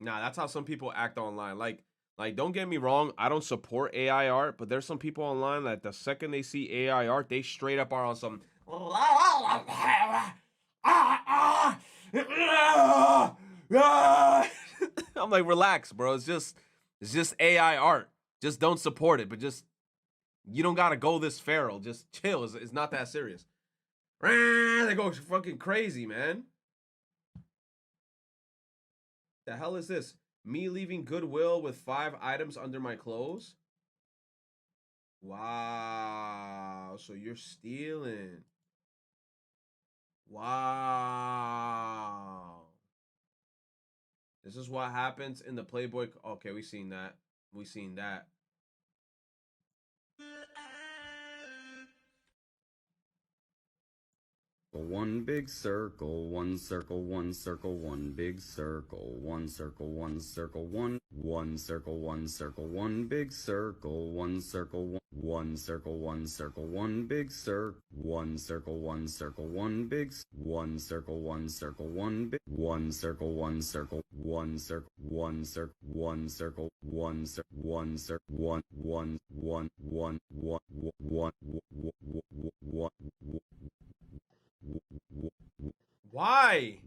Nah, that's how some people act online. Like, don't get me wrong, I don't support AI art, but there's some people online that the second they see AI art, they straight up are on some I'm like, relax, bro. It's just AI art. Just don't support it, but just you don't gotta go this feral. Just chill. It's not that serious. They go fucking crazy, man. The hell is this? Me leaving Goodwill with 5 items under my clothes? Wow. So you're stealing. Wow. This is what happens in the Playboy. Okay, we seen that. We seen that. One big circle, one circle, one circle, one big circle, one circle, one circle, one circle, one circle, one big circle, one circle, one circle, one circle, one big circle, one circle, one circle, one big one circle, one circle, one big one circle, one circle, one circle, one circle, one circle, one circle, one circle, one Why?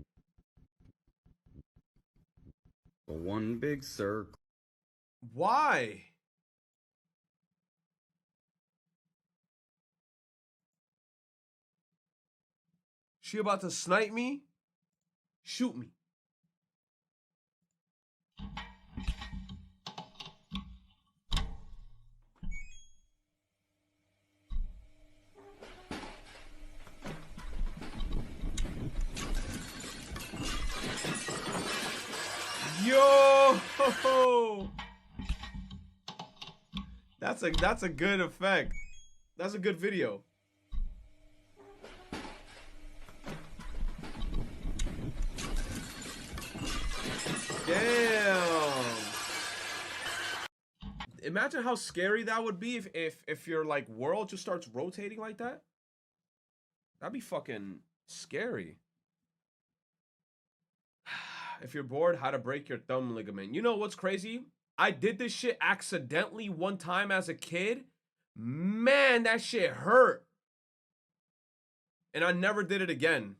One big circle. Why? She about to snipe me? Shoot me. Yo! That's a good effect. That's a good video. Damn. Imagine how scary that would be if your like world just starts rotating like that. That'd be fucking scary. If you're bored, how to break your thumb ligament. You know what's crazy? I did this shit accidentally one time as a kid. Man, that shit hurt. And I never did it again.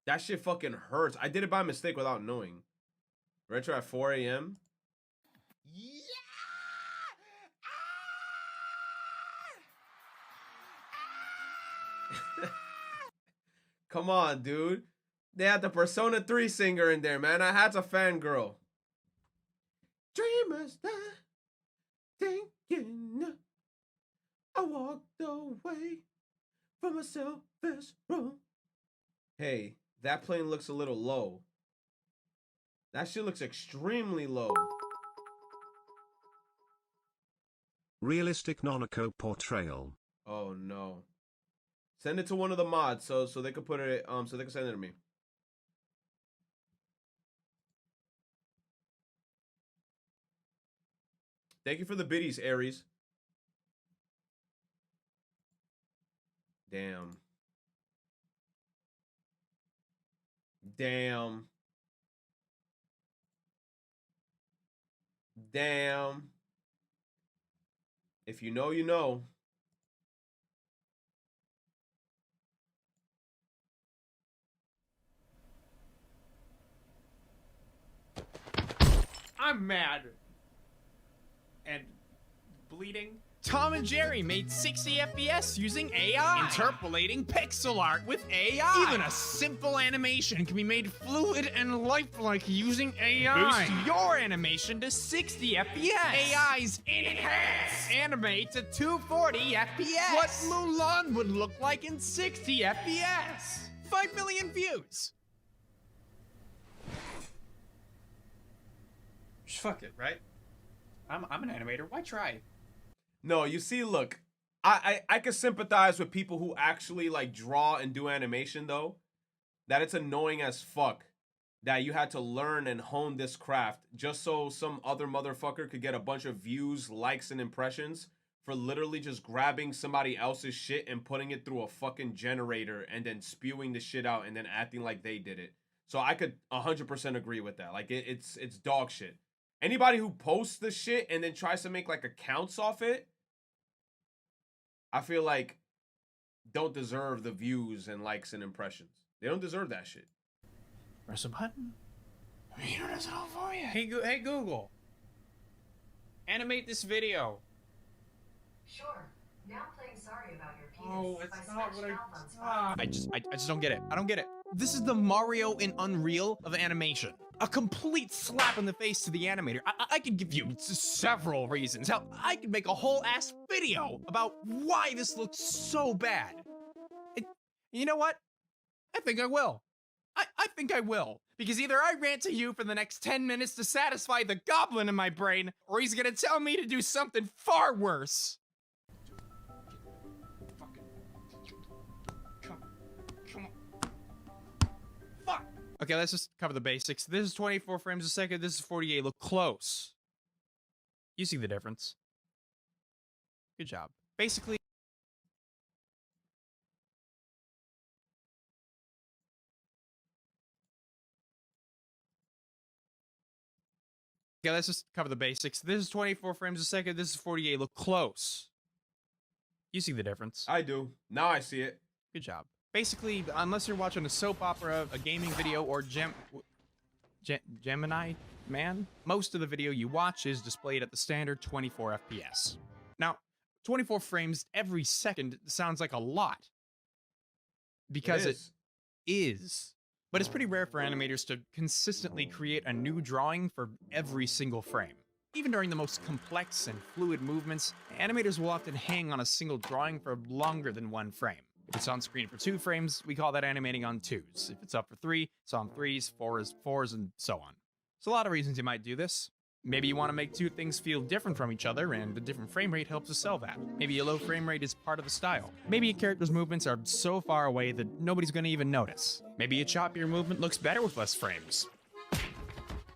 That shit fucking hurts. I did it by mistake without knowing. Retro at 4 a.m. Come on, dude. They had the Persona 3 singer in there, man. I had to fangirl. Dreamers that thinking I walked away from a selfish room. Hey, that plane looks a little low. That shit looks extremely low. Realistic Nanako portrayal. Oh no. Send it to one of the mods so they could put it so they can send it to me. Thank you for the biddies, Aries. Damn. Damn. Damn. If you know, you know. I'm mad. And bleeding. Tom and Jerry made 60 FPS using AI. Interpolating pixel art with AI. Even a simple animation can be made fluid and lifelike using AI. Boost your animation to 60 FPS. AI's Enhance. Animate to 240 FPS. What Mulan would look like in 60 FPS. 5 million views. Just fuck it, right? I'm an animator. Why try? No, you see, look, I can sympathize with people who actually like draw and do animation though. That it's annoying as fuck that you had to learn and hone this craft just so some other motherfucker could get a bunch of views, likes, and impressions for literally just grabbing somebody else's shit and putting it through a fucking generator and then spewing the shit out and then acting like they did it. So I could 100% agree with that. Like it's dog shit. Anybody who posts the shit and then tries to make like accounts off it, I feel like don't deserve the views and likes and impressions. They don't deserve that shit. Press a button. He does it all for you. Hey, hey Google. Animate this video. Sure. Now playing Sorry About Your Penis. Oh, it's not what I just don't get it. I don't get it. This is the Mario in Unreal of animation. A complete slap in the face to the animator. I could give you several reasons. Hell, I could make a whole ass video about why this looks so bad. And you know what? I think I will. I think I will. Because either I rant to you for the next 10 minutes to satisfy the goblin in my brain, or he's gonna tell me to do something far worse. Come on. Fuck. Okay, let's just cover the basics. This is 24 frames a second. This is 48. Look close. You see the difference. Good job. Basically, okay, let's just cover the basics. This is 24 frames a second. This is 48. Look close. You see the difference. I do. Now I see it. Good job. Basically, unless you're watching a soap opera, a gaming video, or Gemini Man, most of the video you watch is displayed at the standard 24 FPS. Now, 24 frames every second sounds like a lot. Because it is. But it's pretty rare for animators to consistently create a new drawing for every single frame. Even during the most complex and fluid movements, animators will often hang on a single drawing for longer than one frame. If it's on screen for 2 frames, we call that animating on 2s. If it's up for 3, it's on 3s, 4s, and so on. There's a lot of reasons you might do this. Maybe you want to make 2 things feel different from each other, and a different frame rate helps to sell that. Maybe a low frame rate is part of the style. Maybe a character's movements are so far away that nobody's going to even notice. Maybe a choppier movement looks better with less frames.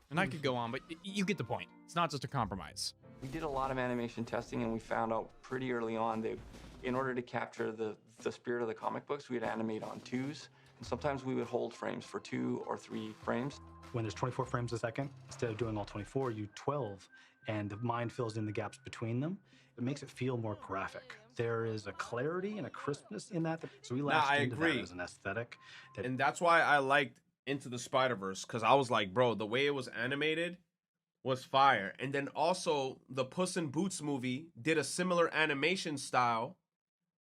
And I could go on, but you get the point. It's not just a compromise. We did a lot of animation testing, and we found out pretty early on that in order to capture the spirit of the comic books, we'd animate on 2s. And sometimes we would hold frames for 2 or 3 frames. When there's 24 frames a second, instead of doing all 24, you 12, and the mind fills in the gaps between them. It makes it feel more graphic. There is a clarity and a crispness in that. So we latched into that as an aesthetic. And that's why I liked Into the Spider-Verse, because I was like, bro, the way it was animated was fire. And then also, the Puss in Boots movie did a similar animation style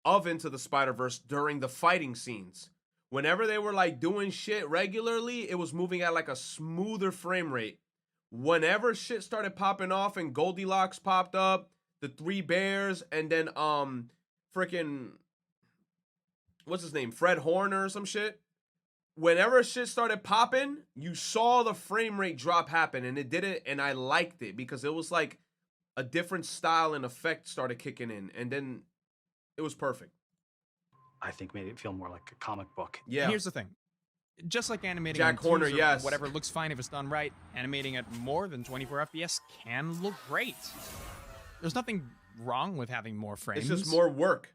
of Into the Spider-Verse during the fighting scenes. Whenever they were like doing shit regularly, it was moving at like a smoother frame rate. Whenever shit started popping off and Goldilocks popped up, the 3 bears, and then freaking what's his name? Fred Horner or some shit. Whenever shit started popping, you saw the frame rate drop happen, and it did it, and I liked it because it was like a different style and effect started kicking in, and then it was perfect. I think made it feel more like a comic book. Yeah. Here's the thing. Just like animating Jack on Horner, 2s or yes. whatever looks fine if it's done right, animating at more than 24 FPS can look great. There's nothing wrong with having more frames. It's just more work.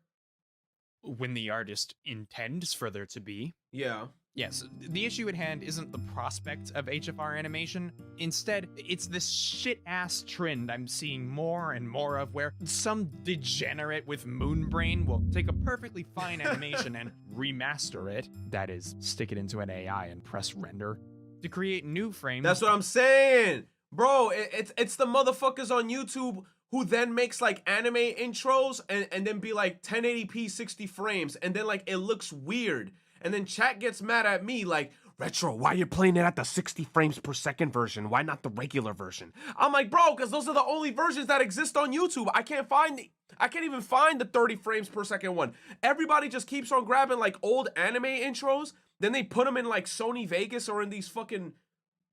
When the artist intends for there to be. Yeah. Yes, the issue at hand isn't the prospect of HFR animation. Instead, it's this shit-ass trend I'm seeing more and more of where some degenerate with Moonbrain will take a perfectly fine animation and remaster it, that is, stick it into an AI and press render, to create new frames. That's what I'm saying. Bro, it's the motherfuckers on YouTube who then makes like anime intros and then be like 1080p 60 frames, and then like it looks weird. And then chat gets mad at me like, Retro, why are you playing it at the 60 frames per second version? Why not the regular version? I'm like, bro, because those are the only versions that exist on YouTube. I can't even find the 30 frames per second one. Everybody just keeps on grabbing like old anime intros, then they put them in like Sony Vegas or in these fucking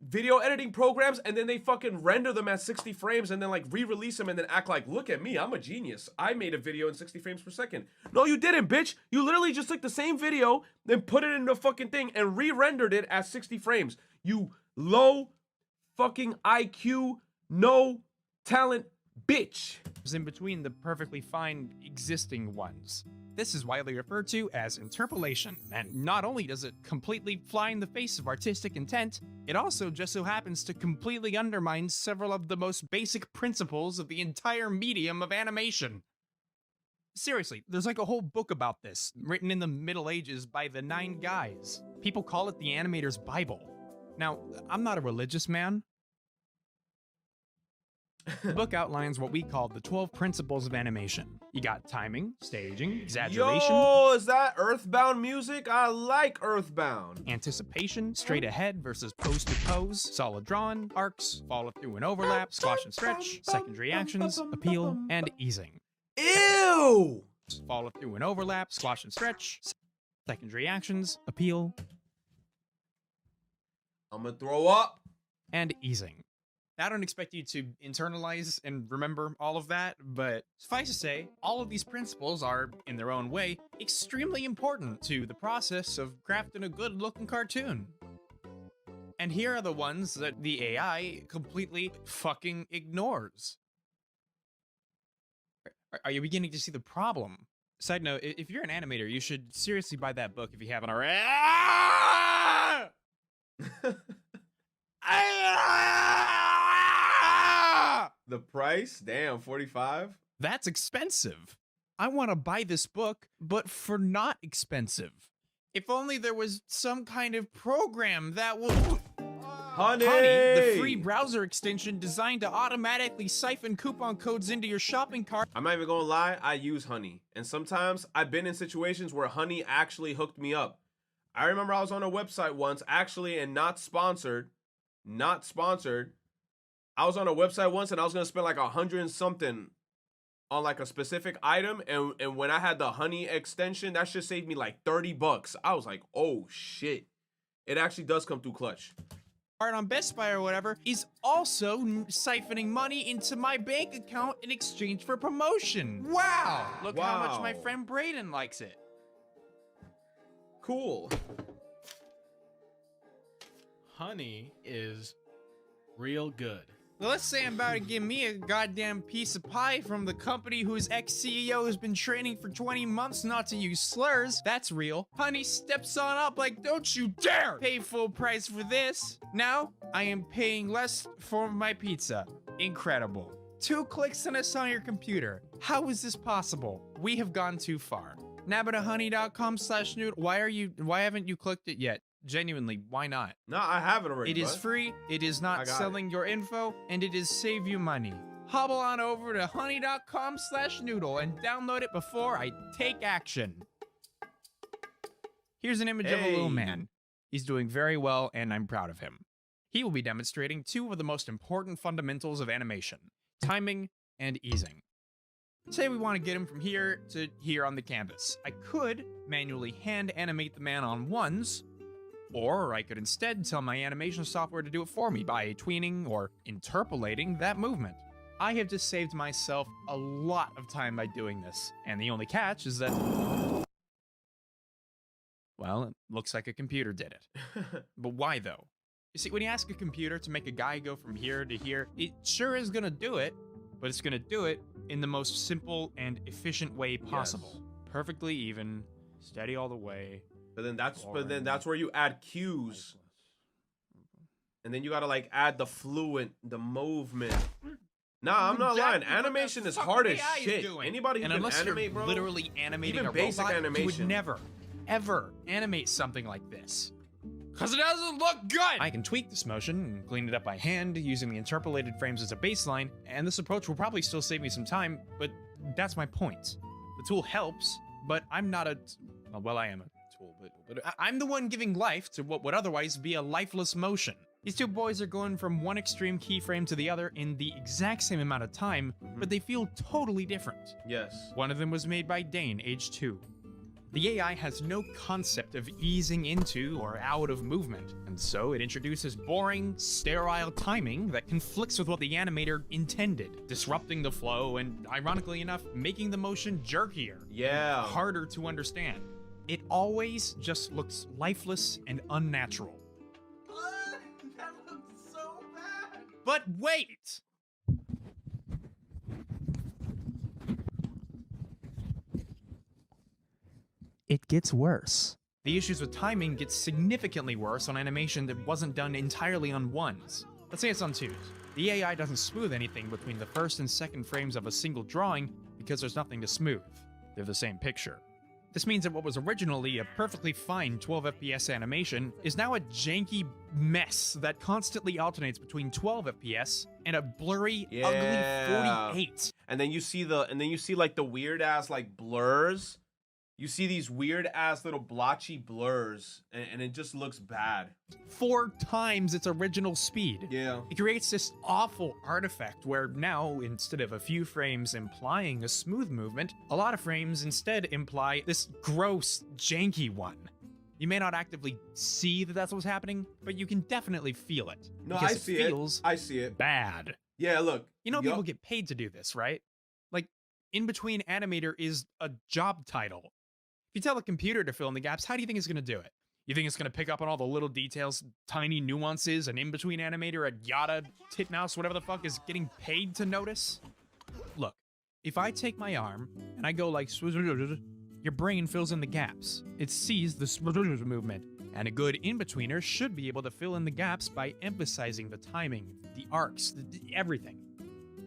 video editing programs, and then they fucking render them at 60 frames and then like re-release them and then act like, look at me, I'm a genius. I made a video in 60 frames per second. No, you didn't, bitch. You literally just took the same video, then put it in the fucking thing and re-rendered it at 60 frames. You low fucking IQ, no talent bitch. In between the perfectly fine existing ones. This is widely referred to as interpolation, and not only does it completely fly in the face of artistic intent, it also just so happens to completely undermine several of the most basic principles of the entire medium of animation. Seriously, there's like a whole book about this, written in the Middle Ages by the 9 guys. People call it the animator's Bible. Now, I'm not a religious man. The book outlines what we call the 12 principles of animation. You got timing, staging, exaggeration. Yo, is that Earthbound music? I like Earthbound. Anticipation, straight ahead versus pose to pose, solid drawn, arcs, follow through and overlap, squash and stretch, secondary actions, appeal, and easing. Ew! Follow through and overlap, squash and stretch, secondary actions, appeal, I'm gonna throw up. And easing. I don't expect you to internalize and remember all of that, but suffice to say, all of these principles are, in their own way, extremely important to the process of crafting a good-looking cartoon. And here are the ones that the AI completely fucking ignores. Are you beginning to see the problem? Side note, if you're an animator, you should seriously buy that book if you haven't already. The price? Damn, 45? That's expensive. I want to buy this book, but for not expensive. If only there was some kind of program that would... Honey! The free browser extension designed to automatically siphon coupon codes into your shopping cart. I'm not even gonna lie, I use Honey. And sometimes I've been in situations where Honey actually hooked me up. I remember I was on a website once, actually, and not sponsored. I was on a website once and I was gonna spend like 100 and something on like a specific item, and when I had the Honey extension, that shit saved me like $30. I was like, oh shit. It actually does come through clutch. On Best Buy or whatever is also siphoning money into my bank account in exchange for promotion. Wow! Look how much my friend Brayden likes it. Cool. Honey is real good. Well, let's say I'm about to give me a goddamn piece of pie from the company whose ex-CEO has been training for 20 months not to use slurs. That's real. Honey steps on up like, don't you dare pay full price for this. Now, I am paying less for my pizza. Incredible. 2 clicks and it's on your computer. How is this possible? We have gone too far. nabitahoney.com/nude. Why haven't you clicked it yet? Genuinely, why not? No, I have it already. It is free, it is not selling your info, and it is save you money. Hobble on over to honey.com/noodle and download it before I take action. Here's an image of a little man. He's doing very well, and I'm proud of him. He will be demonstrating 2 of the most important fundamentals of animation, timing and easing. Say we want to get him from here to here on the canvas. I could manually hand animate the man on ones, or I could instead tell my animation software to do it for me by tweening or interpolating that movement. I have just saved myself a lot of time by doing this, and the only catch is that... well, it looks like a computer did it. But why though? You see, when you ask a computer to make a guy go from here to here, it sure is gonna do it, but it's gonna do it in the most simple and efficient way possible. Yes. Perfectly even, steady all the way. But then that's where you add cues. And then you gotta like add the fluent, the movement. Nah, I'm not lying. Animation is hard as shit. Anybody who can animate, bro, literally animating even a basic robot, animation, you would never, ever animate something like this. Cause it doesn't look good! I can tweak this motion and clean it up by hand using the interpolated frames as a baseline, and this approach will probably still save me some time, but that's my point. The tool helps, but I'm not a... well, I am a tool, but I'm the one giving life to what would otherwise be a lifeless motion. These 2 boys are going from one extreme keyframe to the other in the exact same amount of time, but they feel totally different. Yes. One of them was made by Dane, age 2. The AI has no concept of easing into or out of movement, and so it introduces boring, sterile timing that conflicts with what the animator intended, disrupting the flow and, ironically enough, making the motion jerkier. Yeah. Harder to understand. It always just looks lifeless and unnatural. That looks so bad. But wait! It gets worse. The issues with timing get significantly worse on animation that wasn't done entirely on ones. Let's say it's on 2s. The AI doesn't smooth anything between the first and second frames of a single drawing because there's nothing to smooth. they're the same picture. This means that what was originally a perfectly fine 12 FPS animation is now a janky mess that constantly alternates between 12 FPS and a blurry, ugly 48. And then you see like the weird ass like blurs. You see these weird ass little blotchy blurs, and it just looks bad. 4 times its original speed. Yeah. It creates this awful artifact where now, instead of a few frames implying a smooth movement, a lot of frames instead imply this gross, janky one. You may not actively see that that's what's happening, but you can definitely feel it. No, because I see it. I see it. Bad. Yeah, look. You know people get paid to do this, right? Like, in between animator is a job title. If you tell the computer to fill in the gaps, how do you think it's going to do it? You think it's going to pick up on all the little details, tiny nuances, an in-between animator at Yada, Titmouse, whatever the fuck is getting paid to notice? Look, if I take my arm and I go like, your brain fills in the gaps. It sees the movement, and a good in-betweener should be able to fill in the gaps by emphasizing the timing, the arcs, everything.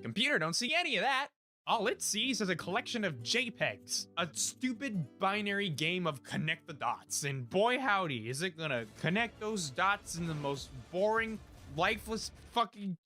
Computer don't see any of that. All it sees is a collection of JPEGs, a stupid binary game of connect the dots, and boy howdy, is it gonna connect those dots in the most boring, lifeless fucking...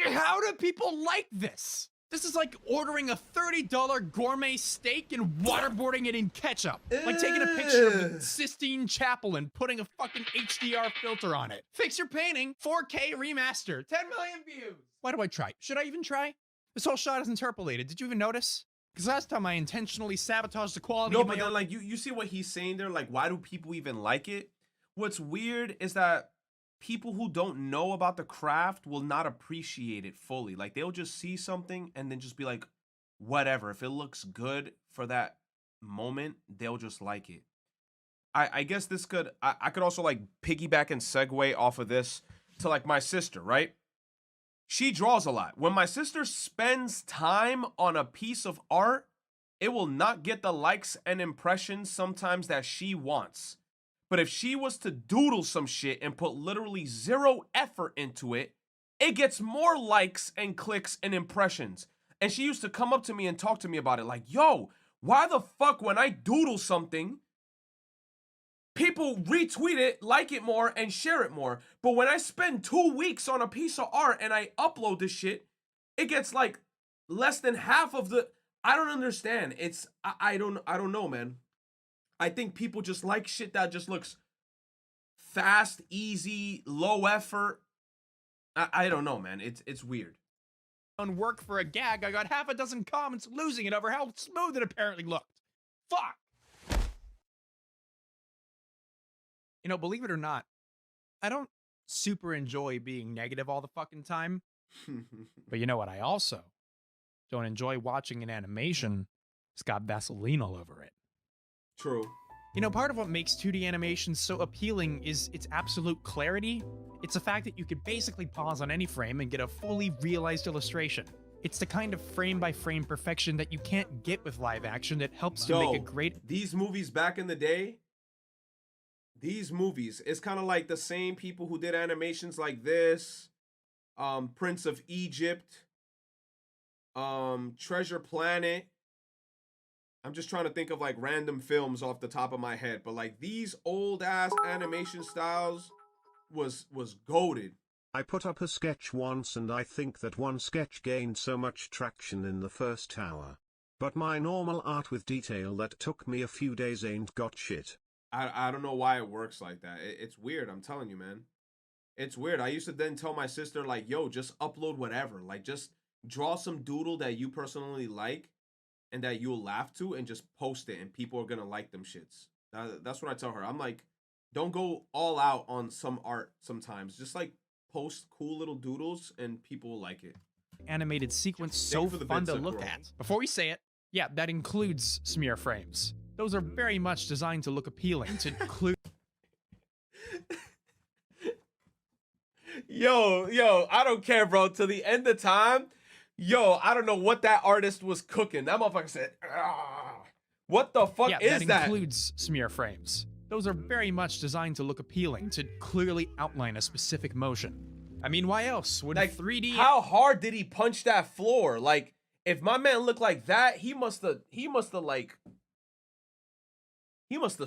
How do people like this? This is like ordering a $30 gourmet steak and waterboarding it in ketchup. Like taking a picture of the Sistine Chapel and putting a fucking HDR filter on it. Fix your painting, 4K remaster, 10 million views. Why do I try? Should I even try? This whole shot is interpolated. Did you even notice? Because last time I intentionally sabotaged the quality of my... No, but then, like, you see what he's saying there? Like, why do people even like it? What's weird is that people who don't know about the craft will not appreciate it fully. Like, they'll just see something and then just be like, whatever. If it looks good for that moment, they'll just like it. I guess this could... I could also, like, piggyback and segue off of this to, like, my sister, right? She draws a lot. When my sister spends time on a piece of art, it will not get the likes and impressions sometimes that she wants. But if she was to doodle some shit and put literally 0 effort into it, it gets more likes and clicks and impressions. And she used to come up to me and talk to me about it like, yo, why the fuck when I doodle something, people retweet it, like it more, and share it more. But when I spend 2 weeks on a piece of art and I upload this shit, it gets like less than half of the... I don't understand. It's... I don't know, man. I think people just like shit that just looks fast, easy, low effort. I don't know, man. It's weird. On work for a gag, I got half a dozen comments losing it over how smooth it apparently looked. Fuck! You know, believe it or not, I don't super enjoy being negative all the fucking time. But you know what I also don't enjoy? Watching an animation that's got Vaseline all over it. True. You know, part of what makes 2D animation so appealing is its absolute clarity. It's the fact that you could basically pause on any frame and get a fully realized illustration. It's the kind of frame-by-frame perfection that you can't get with live action that helps you make a great... These movies back in the day, these movies, it's kind of like the same people who did animations like this, Prince of Egypt, Treasure Planet. I'm just trying to think of like random films off the top of my head, but like these old ass animation styles was goated. I put up a sketch once and I think that one sketch gained so much traction in the first hour. But my normal art with detail that took me a few days ain't got shit. I don't know why it works like that. It's weird, I'm telling you, man. It's weird. I used to then tell my sister, like, yo, just upload whatever. Like, just draw some doodle that you personally like and that you'll laugh to and just post it and people are going to like them shits. That's what I tell her. I'm like, don't go all out on some art sometimes. Just, like, post cool little doodles and people will like it. Animated sequence so fun to look at. Before we say it, yeah, that includes smear frames. Those are very much designed to look appealing, to include... Yo, I don't care, bro. Till the end of time, yo, I don't know what that artist was cooking. That motherfucker said, what the fuck is that? That includes smear frames. Those are very much designed to look appealing, to clearly outline a specific motion. I mean, why else would like 3D... How hard did he punch that floor? Like, if my man looked like that, he must have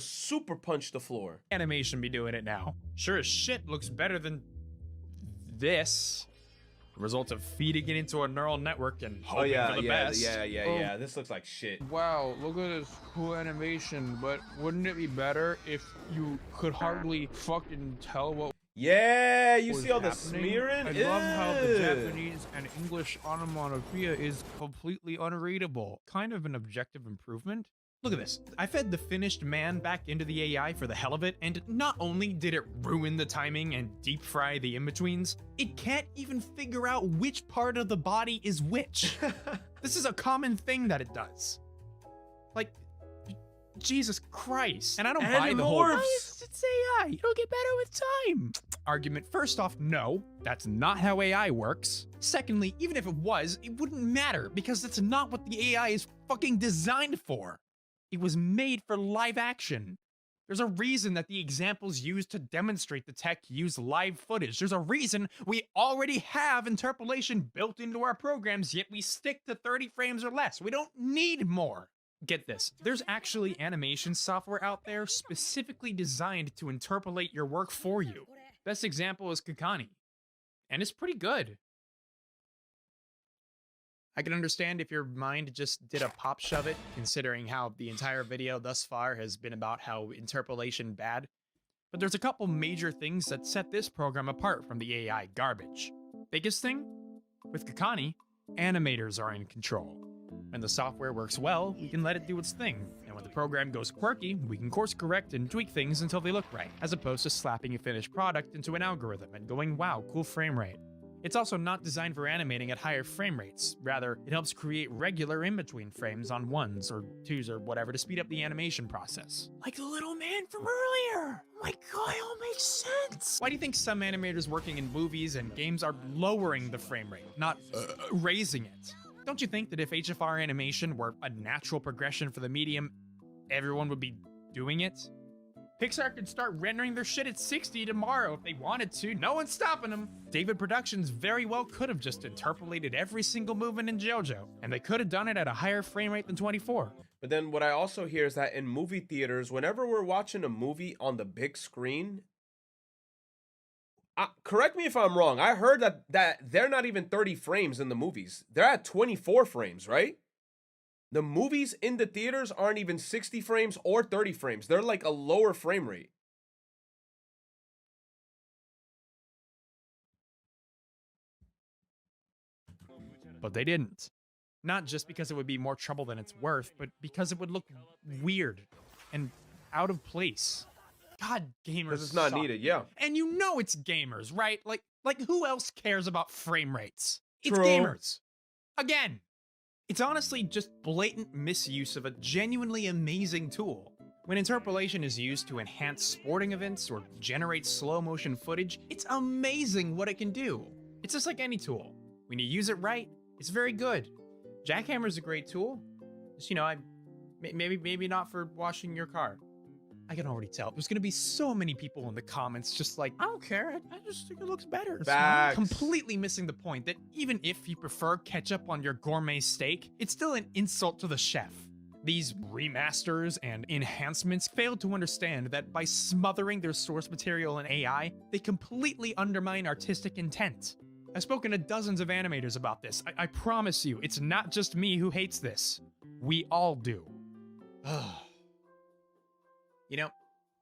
super punched the floor. Animation be doing it now. Sure as shit looks better than this. Result of feeding it into a neural network and hoping for the best. Yeah. This looks like shit. Wow, look at this cool animation, but wouldn't it be better if you could hardly fucking tell what Yeah, you was see all the happening? smearing? I love how the Ew. Japanese and English onomatopoeia is completely unreadable. Kind of an objective improvement. Look at this. I fed the finished man back into the AI for the hell of it, and not only did it ruin the timing and deep fry the in-betweens, it can't even figure out which part of the body is which. This is a common thing that it does. Like, Jesus Christ. And I don't buy the whole, it's AI, it'll get better with time argument. First off, no, that's not how AI works. Secondly, even if it was, it wouldn't matter because that's not what the AI is fucking designed for. It was made for live action. There's a reason that the examples used to demonstrate the tech use live footage. There's a reason we already have interpolation built into our programs, yet we stick to 30 frames or less. We don't need more. Get this, there's actually animation software out there specifically designed to interpolate your work for you. Best example is Kakani, and it's pretty good. I can understand if your mind just did a pop shove it, considering how the entire video thus far has been about how interpolation bad. But there's a couple major things that set this program apart from the AI garbage. Biggest thing? With Kakani, animators are in control. When the software works well, we can let it do its thing, and when the program goes quirky, we can course correct and tweak things until they look right, as opposed to slapping a finished product into an algorithm and going, wow, cool frame rate. It's also not designed for animating at higher frame rates. Rather, it helps create regular in-between frames on 1s or 2s or whatever to speed up the animation process. Like the little man from earlier! Oh my god, it all makes sense! Why do you think some animators working in movies and games are lowering the frame rate, not raising it? Don't you think that if HFR animation were a natural progression for the medium, everyone would be doing it? Pixar could start rendering their shit at 60 tomorrow if they wanted to. No one's stopping them. David Productions very well could have just interpolated every single movement in JoJo, and they could have done it at a higher frame rate than 24. But then what I also hear is that in movie theaters, whenever we're watching a movie on the big screen, correct me if I'm wrong, I heard that they're not even 30 frames in the movies. They're at 24 frames, right? The movies in the theaters aren't even 60 frames or 30 frames. They're like a lower frame rate. But they didn't. Not just because it would be more trouble than it's worth, but because it would look weird and out of place. God, gamers Because it's not suck. needed, yeah. And you know it's gamers, right? Like who else cares about frame rates? It's True. gamers. Again. It's honestly just blatant misuse of a genuinely amazing tool. When interpolation is used to enhance sporting events or generate slow motion footage, it's amazing what it can do. It's just like any tool. When you use it right, it's very good. Jackhammer's a great tool. Just, you know, maybe not for washing your car. I can already tell. There's gonna be so many people in the comments just like, I don't care, I just think it looks better. Facts. Completely missing the point that even if you prefer ketchup on your gourmet steak, it's still an insult to the chef. These remasters and enhancements fail to understand that by smothering their source material in AI, they completely undermine artistic intent. I've spoken to dozens of animators about this. I promise you, it's not just me who hates this. We all do. You know,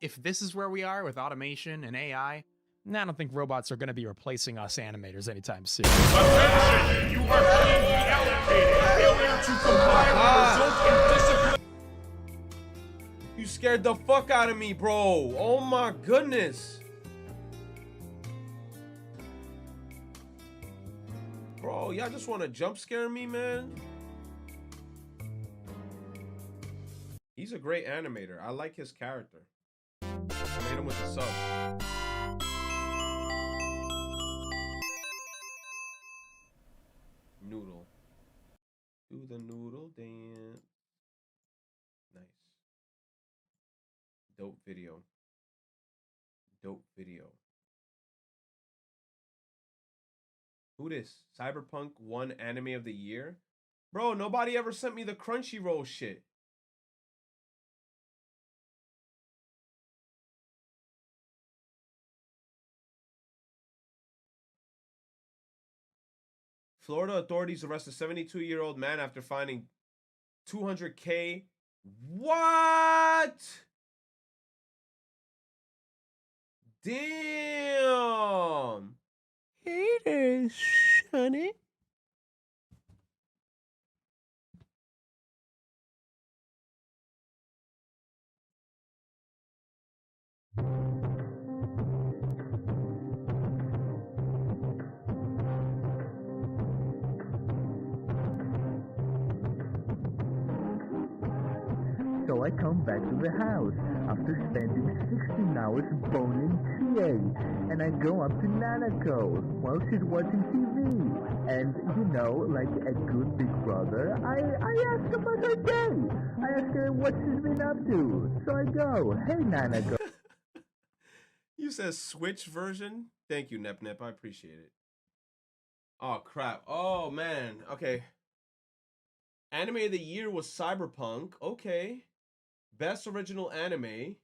if this is where we are with automation and AI, I don't think robots are going to be replacing us animators anytime soon. Attention! You are being reallocated. Failure to comply will result in discipline. You scared the fuck out of me, bro. Oh my goodness. Bro, y'all just want to jump scare me, man? He's a great animator. I like his character. I made him with the sub. Noodle. Do the noodle dance. Nice. Dope video. Dope video. Who this? Cyberpunk won Anime of the Year? Bro, nobody ever sent me the Crunchyroll shit. Florida authorities arrest a 72-year-old man after finding 200K. What? Damn. Hey there, Sonny. So I come back to the house after spending 16 hours boning TA, and I go up to Nanako while she's watching TV. And you know, like a good big brother, I ask about her day. I ask her what she's been up to. So I go, hey Nanako. You said Switch version? Thank you, Nep Nep. I appreciate it. Oh, crap. Oh, man. Okay. Anime of the year was Cyberpunk. Okay. Best original anime.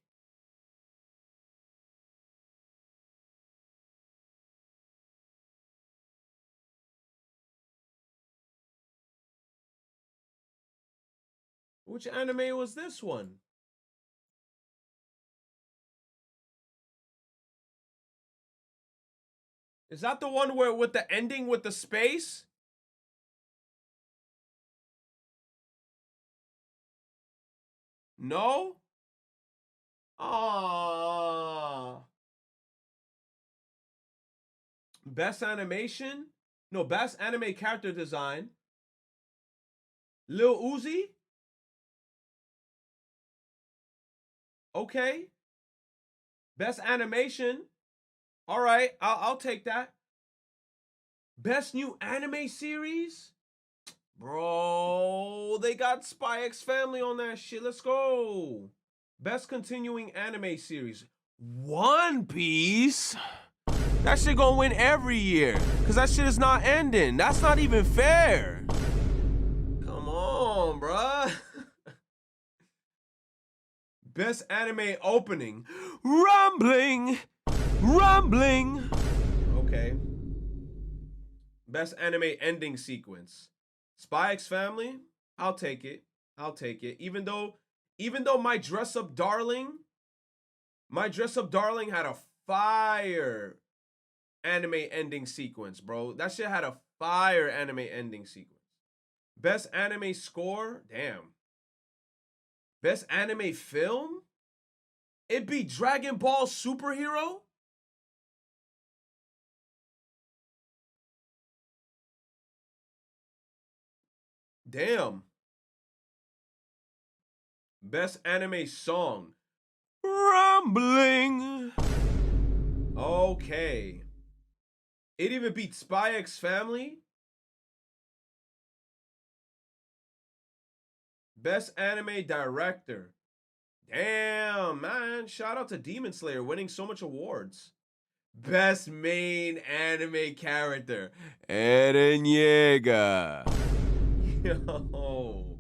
Which anime was this one? Is that the one where with the ending with the space? No? Ah. Best animation? No, best anime character design. Lil Uzi? Okay. Best animation. All right, I'll take that. Best new anime series? Bro, they got Spy X Family on that shit. Let's go. Best continuing anime series. One Piece? That shit gonna win every year. Because that shit is not ending. That's not even fair. Come on, bruh. Best anime opening. Rumbling. Rumbling. Okay. Best anime ending sequence. Spy X Family. I'll take it. I'll take it. Even though My Dress Up Darling had a fire anime ending sequence, bro. That shit had a fire anime ending sequence. Best anime score? Damn. Best anime film? It'd be Dragon Ball Superhero? Damn. Best anime song? Rumbling. Okay. It even beat Spy X Family. Best anime director. Damn, man. Shout out to Demon Slayer winning so much awards. Best main anime character. Eren Yeager. Yo.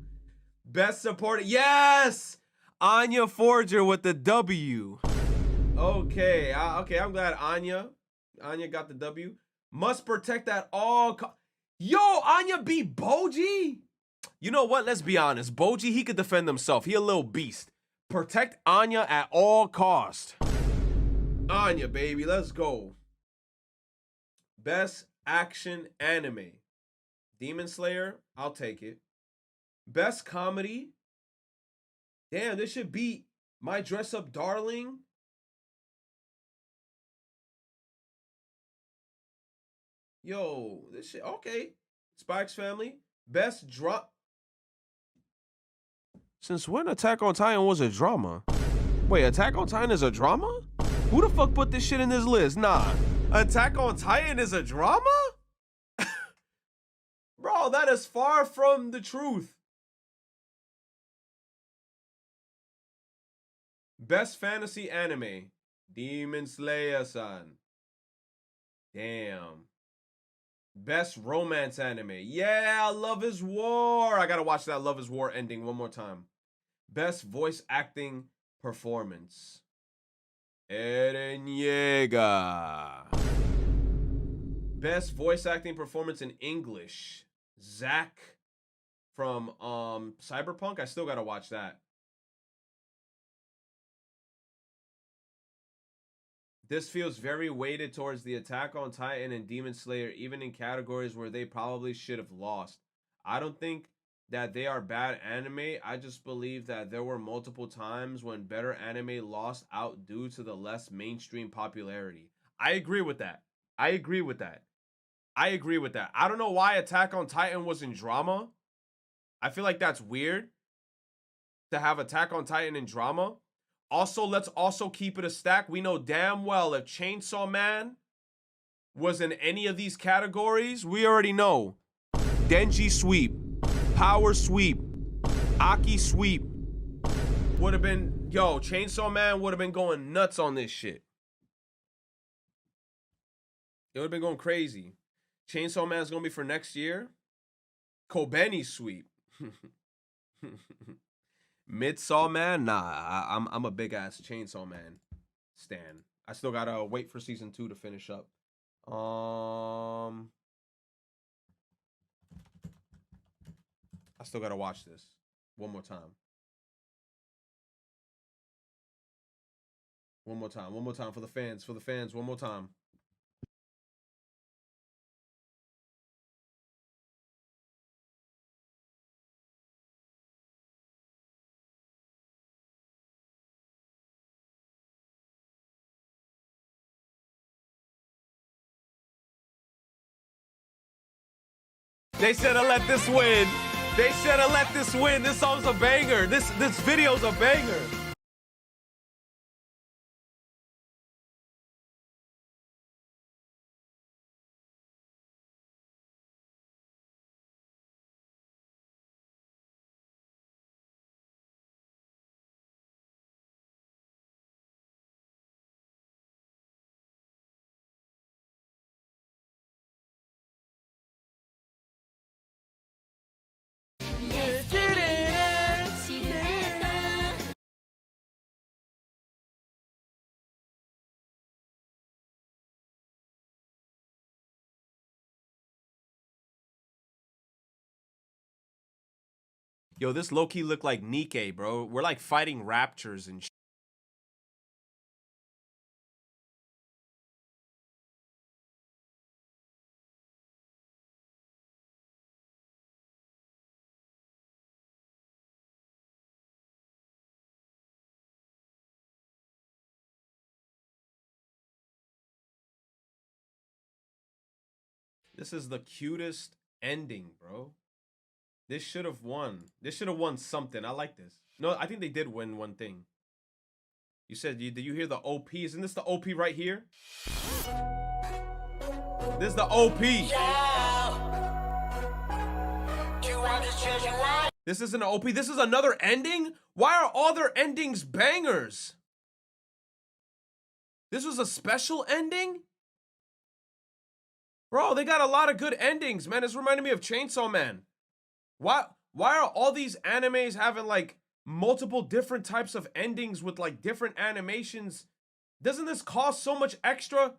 Best supporting. Yes! Anya Forger with the W. Okay. Okay, I'm glad Anya got the W. Must protect at all Yo, Anya beat Boji? You know what? Let's be honest. Boji, he could defend himself. He a little beast. Protect Anya at all cost. Anya, baby. Let's go. Best action anime. Demon Slayer. I'll take it. Best comedy. Damn, this should beat My Dress Up Darling. Yo, this shit. Okay. Spy X Family. Best drop. Since when Attack on Titan was a drama? Wait, Attack on Titan is a drama? Who the fuck put this shit in this list? Nah. Attack on Titan is a drama? Bro, that is far from the truth. Best fantasy anime. Demon Slayer, son. Damn. Best romance anime. Yeah, Love is War. I gotta watch that Love is War ending one more time. Best voice acting performance. Eren Yeager. Best voice acting performance in English. Zach from Cyberpunk. I still gotta watch that. This feels very weighted towards the Attack on Titan and Demon Slayer, even in categories where they probably should have lost. I don't think that they are bad anime. I just believe that there were multiple times when better anime lost out due to the less mainstream popularity. I agree with that. I agree with that. I agree with that. I don't know why Attack on Titan was in drama. I feel like that's weird to have Attack on Titan in drama. Also, let's also keep it a stack. We know damn well if Chainsaw Man was in any of these categories, we already know. Denji sweep, Power sweep, Aki sweep would have been, yo, Chainsaw Man would have been going nuts on this shit. It would have been going crazy. Chainsaw Man's gonna be for next year. Kobeni sweep. Midsaw Man? Nah, I'm a big ass Chainsaw Man stan. I still gotta wait for season 2 to finish up. I still gotta watch this one more time. One more time. One more time for the fans. For the fans. One more time. They should have let this win. They should have let this win. This song's a banger. This video's a banger. Yo, this low-key look like Nikkei, bro. We're like fighting raptors and shit. This is the cutest ending, bro. This should have won. This should have won something. I like this. No, I think they did win one thing. You said, did you hear the OP? Isn't this the OP right here? This is the OP. This isn't an OP. This is another ending? Why are all their endings bangers? This was a special ending? Bro, they got a lot of good endings, man. It's reminding me of Chainsaw Man. Why are all these animes having like multiple different types of endings with like different animations? Doesn't this cost so much extra?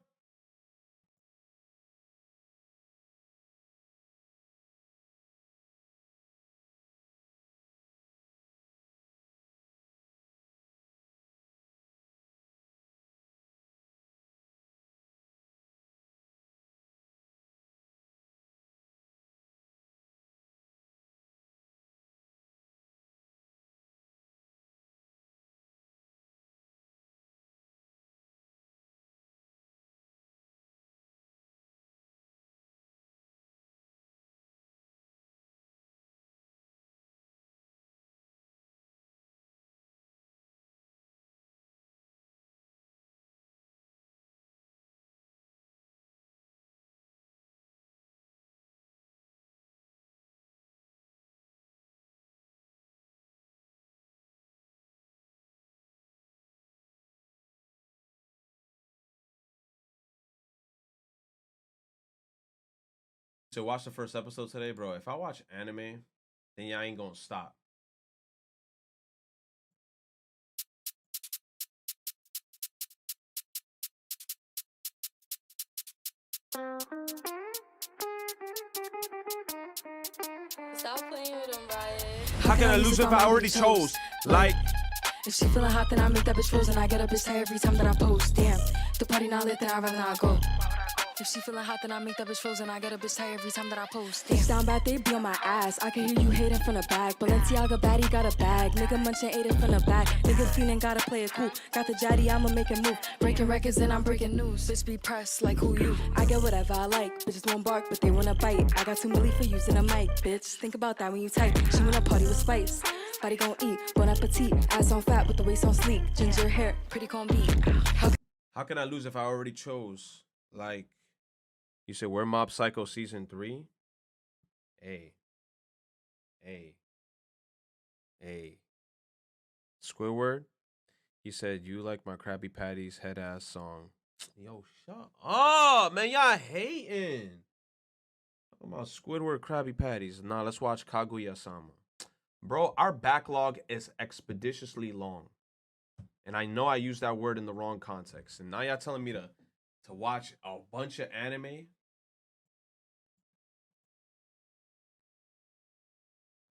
to watch the first episode today, bro. If I watch anime, then yeah, I ain't gonna stop. Stop playing with them, Riot. How can I lose if I already chose? Like, If she feeling hot, then I make that bitch frozen. I get a bitch tired every time that I post. Damn, the party not lit, then I'd rather not go. If she feeling hot, then I make that bitch frozen. I get a bitch tired every time that I post. Damn. Bitch down bad, they be on my ass. I can hear you hating from the back. Balenciaga baddie got a bag. Nigga munching ate it from the back. Nigga feeling gotta play it cool. Got the jaddy, I'ma make it move. Breaking records, then I'm breaking news. Bitch be pressed like who you? I get whatever I like. Bitches won't bark, but they wanna bite. I got $2 million for using a mic, bitch. Think about that when you type. She wanna party with spice. Body gon' eat, bon appetit. Ass on fat with the waist on sleek. Ginger hair, pretty gon' beat. How can I lose if I already chose? Like, you said we're Mob Psycho season 3? Hey. Squidward, he said, you like my Krabby Patty's head ass song. Yo, shut up, man. Y'all hating. Talking about Squidward Krabby Patties. Nah, let's watch Kaguya-sama. Bro, our backlog is expeditiously long. And I know I used that word in the wrong context. And now y'all telling me to watch a bunch of anime?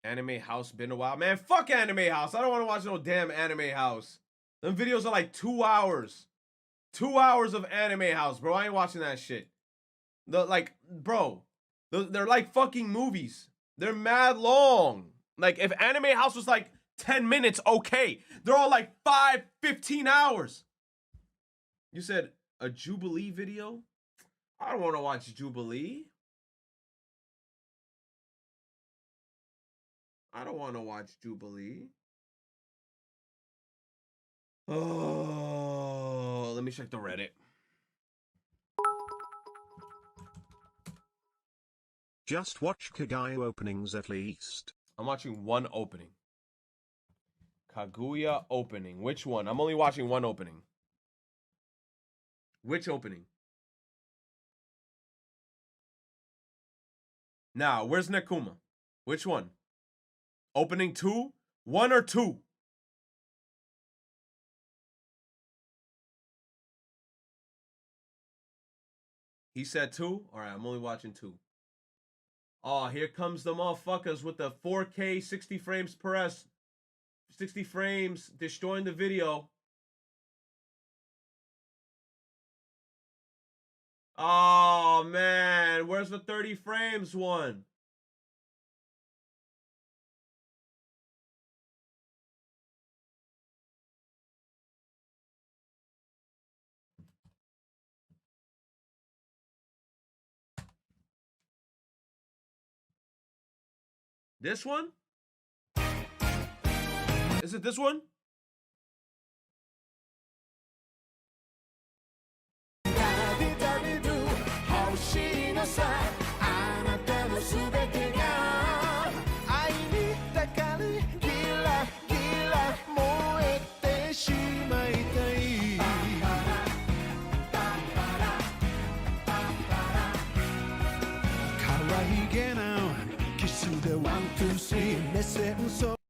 Anime House been a while. Man, fuck Anime House. I don't want to watch no damn Anime House. Them videos are like 2 hours. 2 hours of Anime House, bro. I ain't watching that shit. They're like fucking movies. They're mad long. Like, if Anime House was like 10 minutes, okay. They're all like 5, 15 hours. You said a Jubilee video? I don't want to watch Jubilee. I don't want to watch Jubilee. Oh, let me check the Reddit. Just watch Kaguya openings at least. I'm watching one opening. Kaguya opening. Which one? I'm only watching one opening. Which opening? Now, where's Nekuma? Which one? Opening 2? 1 or 2? He said 2? Alright, I'm only watching 2. Oh, here comes the motherfuckers with the 4K 60 frames per s. 60 frames destroying the video. Oh, man. Where's the 30 frames one? This one? Is it this one?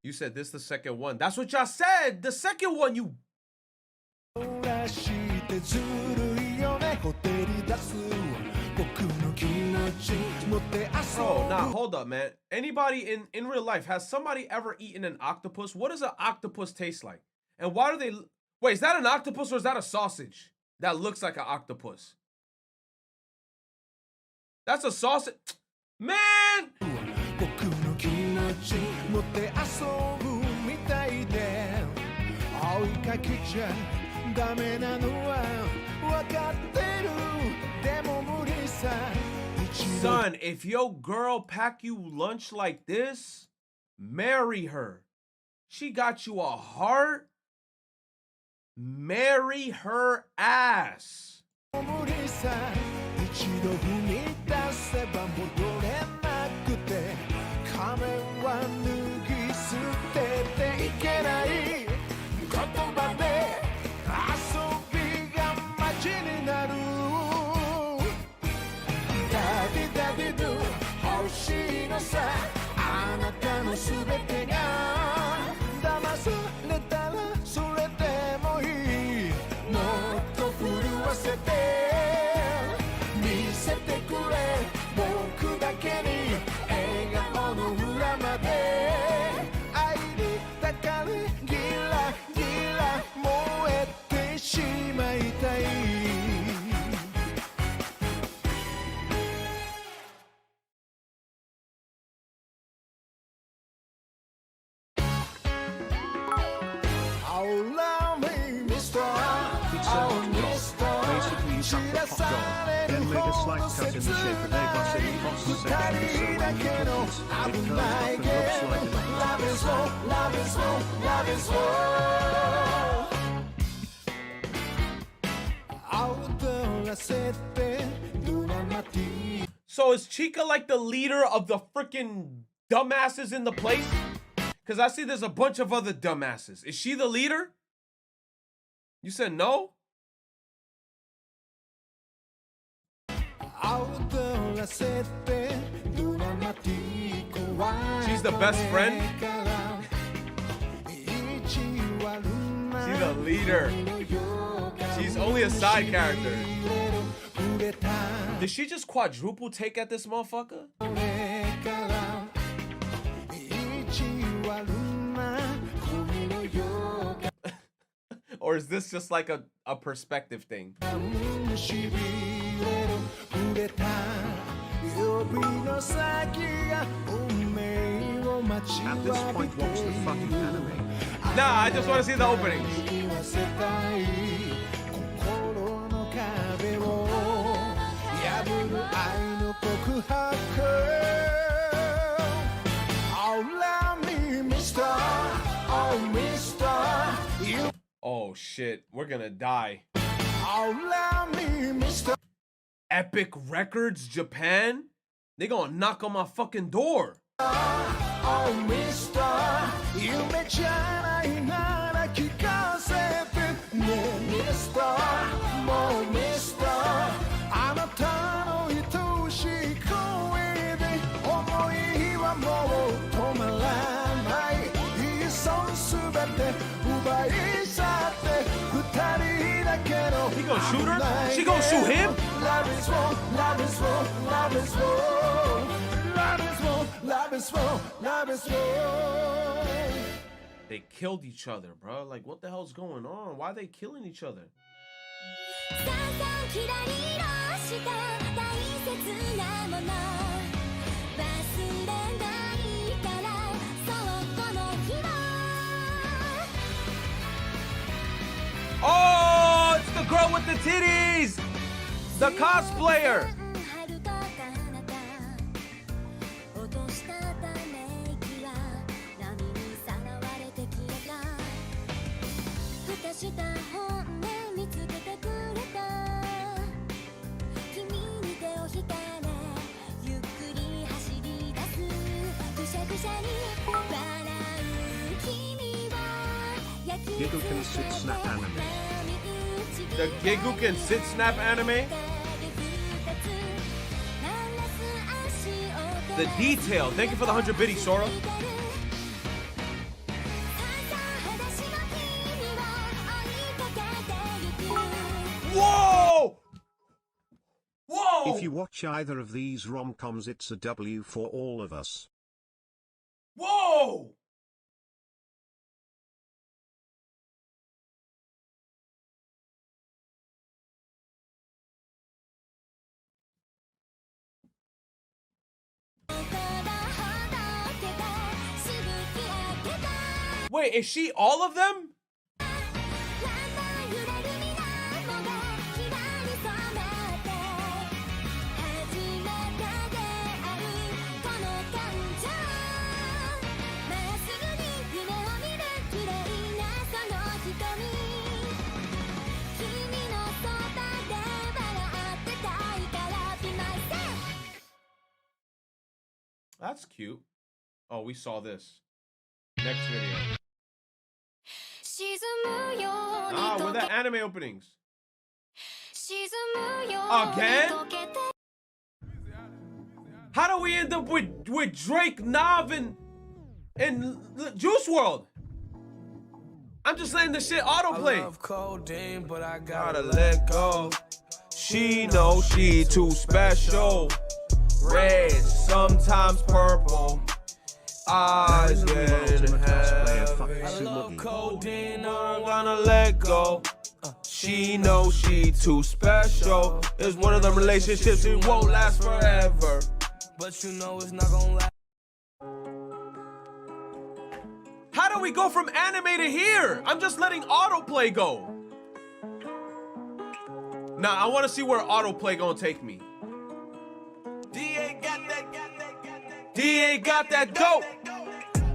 You said this the second one. That's what y'all said. The second one, you. Bro, nah, hold up, man. Anybody in real life, has somebody ever eaten an octopus? What does an octopus taste like? And why do they... Wait, is that an octopus or is that a sausage that looks like an octopus? That's a sausage. Man! Son, if your girl pack you lunch like this, marry her. She got you a heart. Marry her ass. しいのさあなたのすべてが騙されたらそれでもいいもっと震わせて見せてくれ僕だけに笑顔の裏まで愛に抱かれギラギラ燃えてしまいたいBasically, you suck the pot dog, then made a slight cut in the shape of a bus in cross section, so when you put this, it curls up and looks like an Love is war, love is war, love is war. So is Chica like the leader of the freaking dumbasses in the place? Because I see there's a bunch of other dumbasses. Is she the leader? You said no? She's the best friend? She's the leader. She's only a side character. Did she just quadruple take at this motherfucker? Or is this just like a perspective thing? At this point, watch the fucking anime. Nah, I just want to see the openings. Oh shit, we're gonna die. Epic Records Japan? They gonna knock on my fucking door. Oh, mister,夢じゃないなら聞かせてねミスターもうミスターあなたの愛しい声で思いはもう止まらないいっそすべて奪い去って二人だけの He gonna shoot her? She gonna shoot him? Love is war, love is war, love is war. Love is war, love is war, love is war. They killed each other, bro. Like, what the hell's going on? Why are they killing each other? Oh, it's the girl with the titties! The cosplayer! Giguken Sit Snap anime. The Giguken Sit Snap anime? The detail. Thank you for the 100 biddies, Sora. Whoa! Whoa! If you watch either of these rom-coms, it's a W for all of us. Whoa! Wait, is she all of them? That's cute. Oh, we saw this. Next video. Ah, with the anime openings. Again? How do we end up with Drake, Nav, and Juice WRLD? I'm just letting the shit autoplay. I love codeine, but I Gotta let go. She knows she too special. Red, sometimes purple. Eyes getting heavy. I love codeine, I'm gonna let go. She knows she too special. It's one of them relationships that won't last forever. but you know it's not gonna last. How do we go from anime to here? I'm just letting autoplay go. Nah, I want to see where autoplay gonna take me. DA got that dope.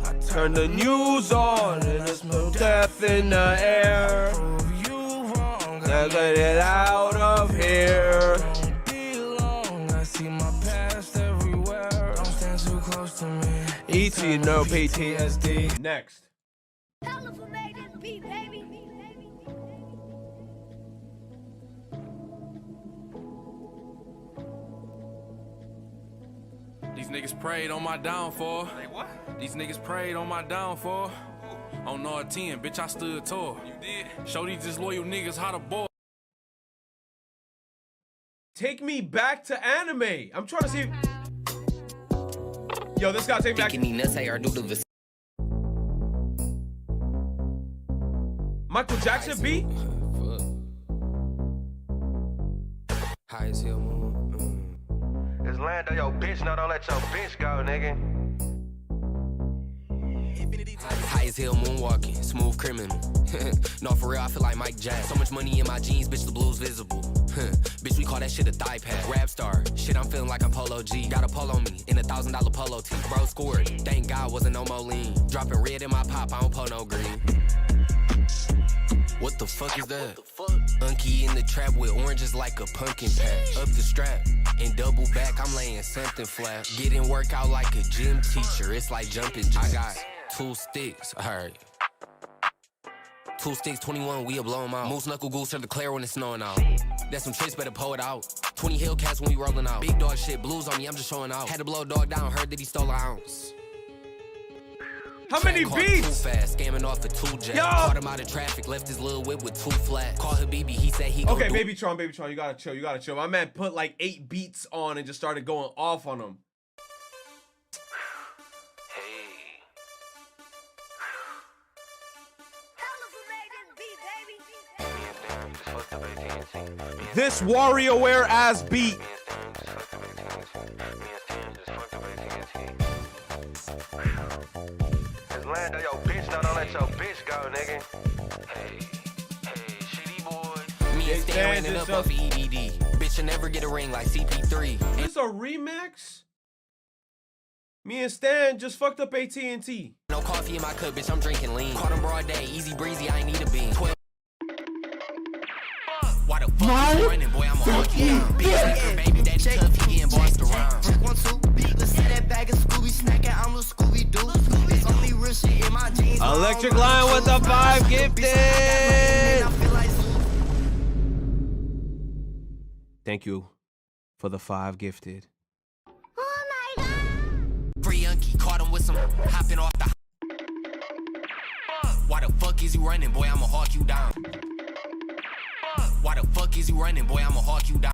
I turn the news on and there's no death in the air. Prove you wrong. Now get it out of here. Don't be long. I see my past everywhere. Don't stand too close to me. ET, no PTSD. Next. These niggas prayed on my downfall. What? These niggas prayed on my downfall. On no 10, bitch, I stood tall. You did? Show these disloyal niggas how to ball. Take me back to anime. I'm trying to see. Yo, this gotta take me back. Michael Jackson beat? High as hell moon. It's land on your bitch, now don't let your bitch go, nigga. High as hell moonwalking, smooth criminal. No, for real, I feel like Mike Jack. So much money in my jeans, bitch, the blue's visible. Bitch, we call that shit a thigh pad. Rap star, shit, I'm feeling like I'm Polo G. Got a polo me in $1,000 polo tee. Bro scored, thank God wasn't no more lean. Dropping red in my pop, I don't pull no green. What the fuck is that? Unky in the trap with oranges like a pumpkin patch. Up the strap and double back, I'm laying something flat. Getting work out like a gym teacher, it's like jumping jacks. I got 2 sticks, alright. 2 sticks, 21, we'll blow them out. Moose knuckle goose to declare when it's snowing out. That's some tricks, better pull it out. 20 Hellcats when we rolling out. Big dog shit, blues on me, I'm just showing out. Had to blow a dog down, heard that he stole an ounce. How many beats? Too fast, scamming off for 2 jacks. Caught him out of traffic, left his little whip with 2 flats. Call Habibi, he said he okay, baby Tron, you gotta chill. My man put like 8 beats on and just started going off on them. This WarioWare ass beat. It's land on your bitch, now don't let your bitch go, nigga. Me and Stan ran it up off EDD. Bitch, you never get a ring like CP3. This a remix? Me and Stan just fucked up AT&T. No coffee in my cup, bitch, I'm drinking lean. Caught him broad day, easy breezy, I ain't need a bean. 12. Why the fuck you running, boy? I'm a hockey down. Big sneaker, baby, daddy tough, he getting bossed around. 1, 2, let's see that bag of Scooby snacking. I'm a Scooby Doo. It's only real shit in my jeans. Electric Lion with the 5 gifted. Thank you for the 5 gifted. Free Unky, caught him with some hopping off the. Why the fuck is you running, boy? I'ma hawk you down. Why the fuck is you running, boy? I'ma hawk you down.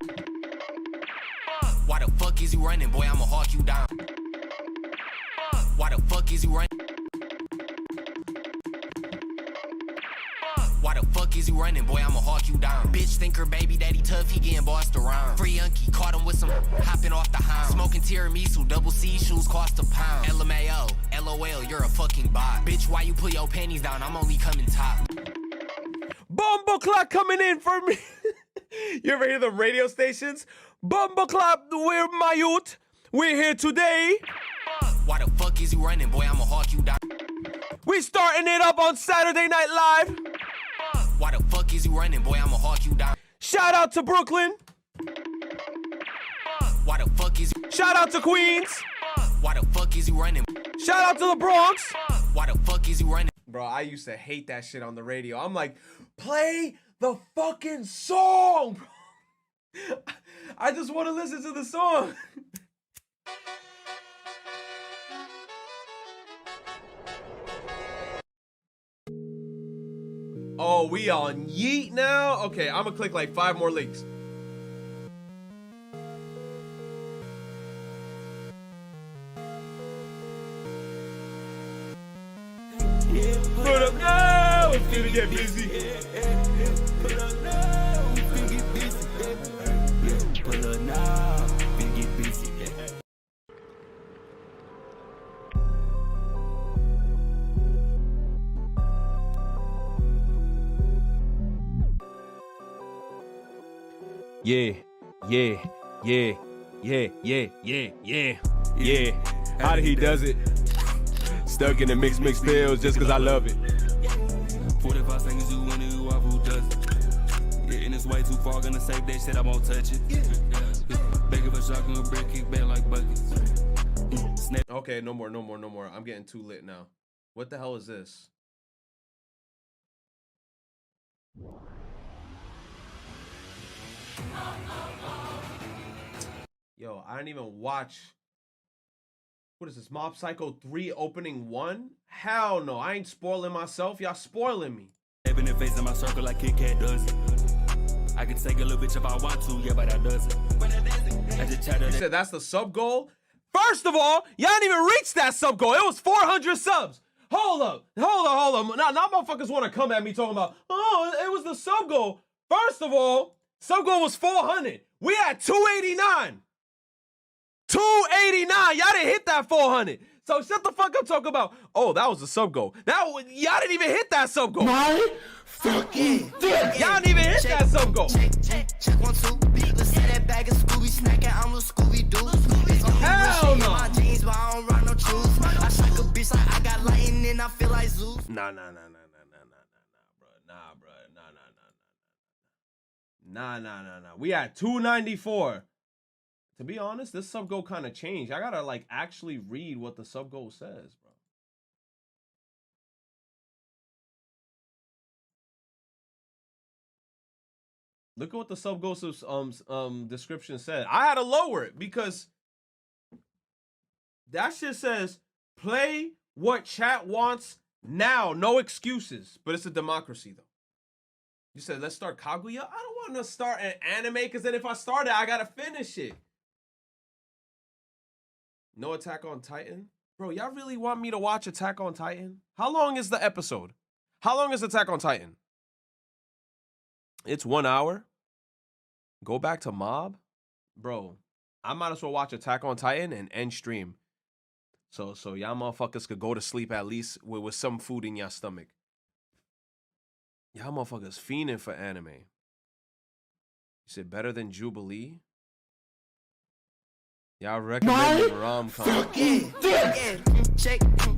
Why the fuck is you running, boy? I'ma hawk you down. Why the fuck is you running? Why the fuck is you running, boy? I'ma hawk you down. Bitch thinker, baby daddy tough, he getting bossed around. Free Unky, caught him with some hopping off the hound. Smoking tiramisu, double C shoes cost a pound. LMAO, LOL, you're a fucking bot. Bitch, why you put your panties down? I'm only coming top. Bumbleclap coming in for me. You ever hear the radio stations? Bumbleclap, we're my youth. We're here today. Why the fuck is you running, boy? I'ma hawk you down. We starting it up on Saturday Night Live. Why the fuck is you running, boy? I'ma hawk you down. Shout out to Brooklyn. Why the fuck is you? Shout out to Queens. Why the fuck is you running? Shout out to the Bronx. Why the fuck is you running? Bro, I used to hate that shit on the radio. I'm like, play the fucking song, bro. I just want to listen to the song. we on Yeet now? Okay, I'm gonna click like 5 more links. Put up now, it's gonna get busy. Put up now, we finna get busy. Put up now, finna get busy. Yeah, yeah, yeah, yeah, yeah, yeah, yeah, yeah. How did he does it? Stuck in the mixed pills just cause I love it. 45 seconds, you win it, who off, who does it? Yeah, and it's way too far, gonna save that shit, I won't touch it. Begging for shotgun, a brick, kick back like buckets. Okay, no more. I'm getting too lit now. What the hell is this? Yo, I didn't even watch. What is this? Mob Psycho 3 opening 1? Hell no, I ain't spoiling myself. Y'all spoiling me. In the face of my circle like Kit Kat does it. I can take a little bitch if I want to, yeah, but I doesn't. I just chatted. You said that's the sub goal? First of all, y'all didn't even reach that sub goal. It was 400 subs. Hold up. Now motherfuckers want to come at me talking about, oh, it was the sub goal. First of all, sub goal was 400. We had 289. 289. Y'all didn't hit that 400. So shut the fuck up talking about, oh, that was the sub goal. Y'all didn't even hit that sub goal. My fucking dick. Y'all didn't even hit that sub goal. Check 1, 2. Let's say that bag of Scooby snacking. I'm a Scooby Doo. Hell no. My jeans, but I don't run no truth. I shake a bitch like I got lightning. I feel like Zeus. Nah, bro. Nah. We at 294. To be honest, this sub goal kind of changed. I gotta like actually read what the sub goal says, bro. Look at what the sub goal description said. I had to lower it because that shit says play what chat wants now, no excuses. But it's a democracy though. You said let's start Kaguya. I don't want to start an anime because then if I start it, I gotta finish it. No Attack on Titan? Bro, y'all really want me to watch Attack on Titan? How long is the episode? How long is Attack on Titan? It's 1 hour. Go back to Mob? Bro, I might as well watch Attack on Titan and end stream. So y'all motherfuckers could go to sleep at least with some food in your stomach. Y'all motherfuckers fiending for anime. You said better than Jubilee? Y'all recommend rom-com.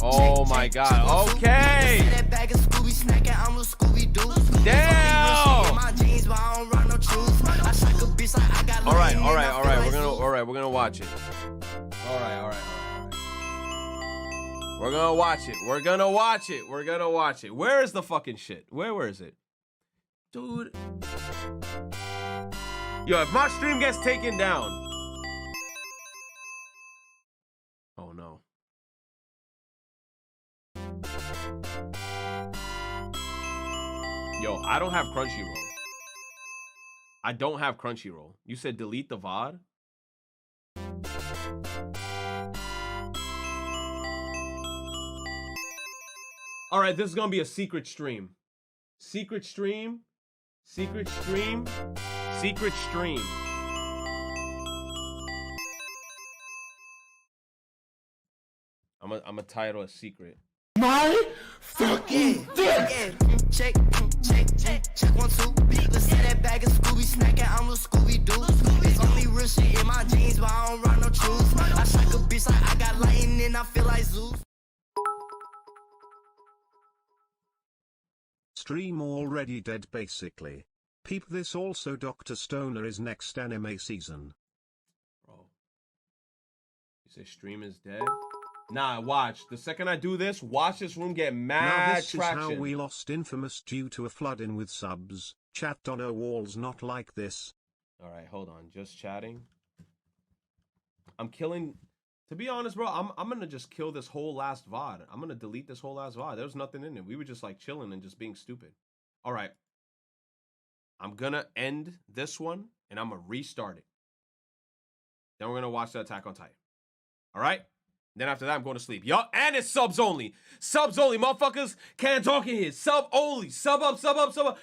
Oh my god, okay! Damn! Alright, we're gonna watch it. Alright. We're gonna watch it. Where is the fucking shit? Where is it? Dude. Yo, if my stream gets taken down. Oh no. Yo, I don't have Crunchyroll. You said delete the VOD? Alright, this is gonna be a secret stream. Secret stream. I'm gonna title a secret. My fucking dick. Check 1, 2. Let's say that bag of Scooby snacking. I'm a Scooby Doo. It's only real shit in my jeans, but I don't run no truth. I shake a bitch like I got lightning. I feel like Zeus. Stream already dead basically. Peep this also Dr. Stoner is next anime season. Bro. You say stream is dead? Nah, watch. The second I do this, watch this room get mad now this traction. is how we lost Infamous due to a flood-in with subs. Chat on a walls not like this. Alright, hold on. Just chatting. I'm killing... To be honest, bro, I'm gonna just kill this whole last VOD. I'm gonna delete this whole last VOD. There was nothing in it. We were just like chilling and just being stupid. All right. I'm going to end this one, and I'm going to restart it. Then we're going to watch the Attack on Titan. All right? Then after that, I'm going to sleep. Yup, and it's subs only. Subs only. Motherfuckers can't talk in here. Sub only. Sub up, sub up, sub up.